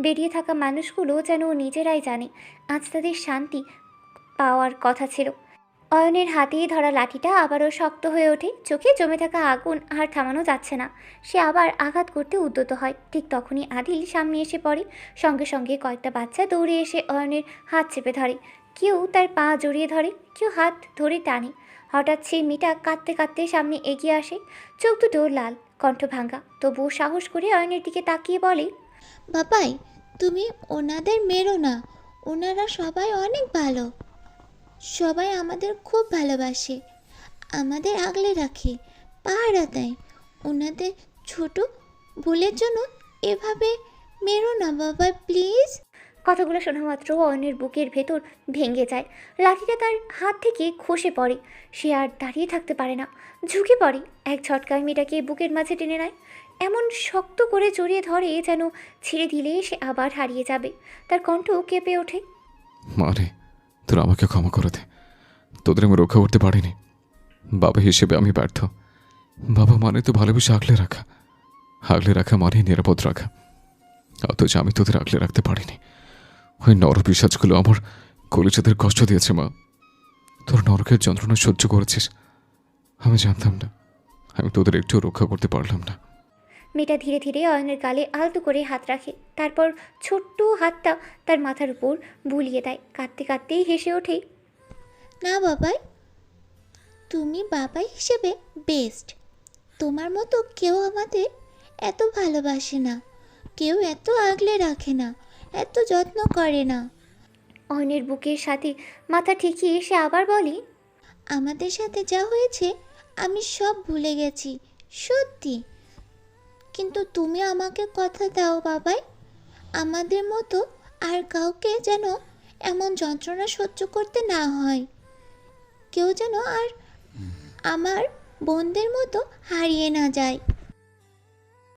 বেরিয়ে থাকা মানুষগুলো যেন নিজেরাই জানে আজ তাদের শান্তি পাওয়ার কথা ছিল। অয়নের হাতে ধরা লাঠিটা আবারও শক্ত হয়ে ওঠে। চোখে জমে থাকা আগুন আর থামানো যাচ্ছে না। সে আবার আঘাত করতে উদ্যত হয়। ঠিক তখনই আদিল সামনে এসে পড়ে। সঙ্গে সঙ্গে কয়েকটা বাচ্চা দৌড়ে এসে অয়নের হাত চেপে ধরে। কেউ তার পা জড়িয়ে ধরে, কেউ হাত ধরে টানে। হঠাৎ সেই মেয়েটা কাঁদতে কাঁদতে সামনে এগিয়ে আসে, চোখ দুটো লাল, কণ্ঠ ভাঙা, তবুও সাহস করে অয়নের দিকে তাকিয়ে বলে, বাবাই, তুমি ওনাদের মেরো না, ওনারা সবাই অনেক ভালো, সবাই আমাদের খুব ভালোবাসে, আমাদের আগলে রাখে, পাহারা দেয়। ওনাদের ছোট ভুলের জন্য এভাবে মেরো না বাবা, প্লিজ। কথাগুলো শোনা মাত্র অয়নের বুকের ভেতর ভেঙে যায়। লাঠিটা তার হাত থেকে খসে পড়ে। সে আর দাঁড়িয়ে থাকতে পারে না, ঝুঁকে পড়ে। এক ঝটকায় মেয়েটাকে বুকের মাঝে টেনে নেয়, এমন শক্ত করে জড়িয়ে ধরে যেন ছেড়ে দিলে সে আবার হারিয়ে যাবে। তার কণ্ঠ কেঁপে ওঠে, মা রে, তোরা আমাকে ক্ষমা করে দে। তোদের আমি রক্ষা করতে পারিনি। বাবা হিসেবে আমি ব্যর্থ। বাবা মানে তো ভালোবেসে আগলে রাখা, আগলে রাখা মানে নিরাপদ রাখা। অথচ আমি তোদের আগলে রাখতে পারিনি। ওই নরপিশাচগুলো আমার কলিজাদের কষ্ট দিয়েছে মা। তোর নরকের যন্ত্রণা সহ্য করেছিস, আমি জানতাম না। আমি তোদের একটু রক্ষা করতে পারলাম না। মেয়েটা ধীরে ধীরে অয়নের গালে আলতো করে হাত রাখে, তারপর ছোট্ট হাতটা তার মাথার উপর বুলিয়ে দেয়। কাঁদতে কাঁদতেই হেসে ওঠে, না বাবাই, তুমি বাবাই হিসেবে বেস্ট। তোমার মতো কেউ আমাদের এত ভালোবাসে না, কেউ এত আগলে রাখে না, এত যত্ন করে না। অয়নের বুকের সাথে মাথা ঠেকিয়ে সে আবার বলে, আমাদের সাথে যা হয়েছে আমি সব ভুলে গেছি, সত্যি। কিন্তু তুমি আমাকে কথা দাও বাবাই, আমাদের মতো আর কাউকে যেন এমন যন্ত্রণা সহ্য করতে না হয়, কেউ যেন আর আমার বোনদের মতো হারিয়ে না যায়।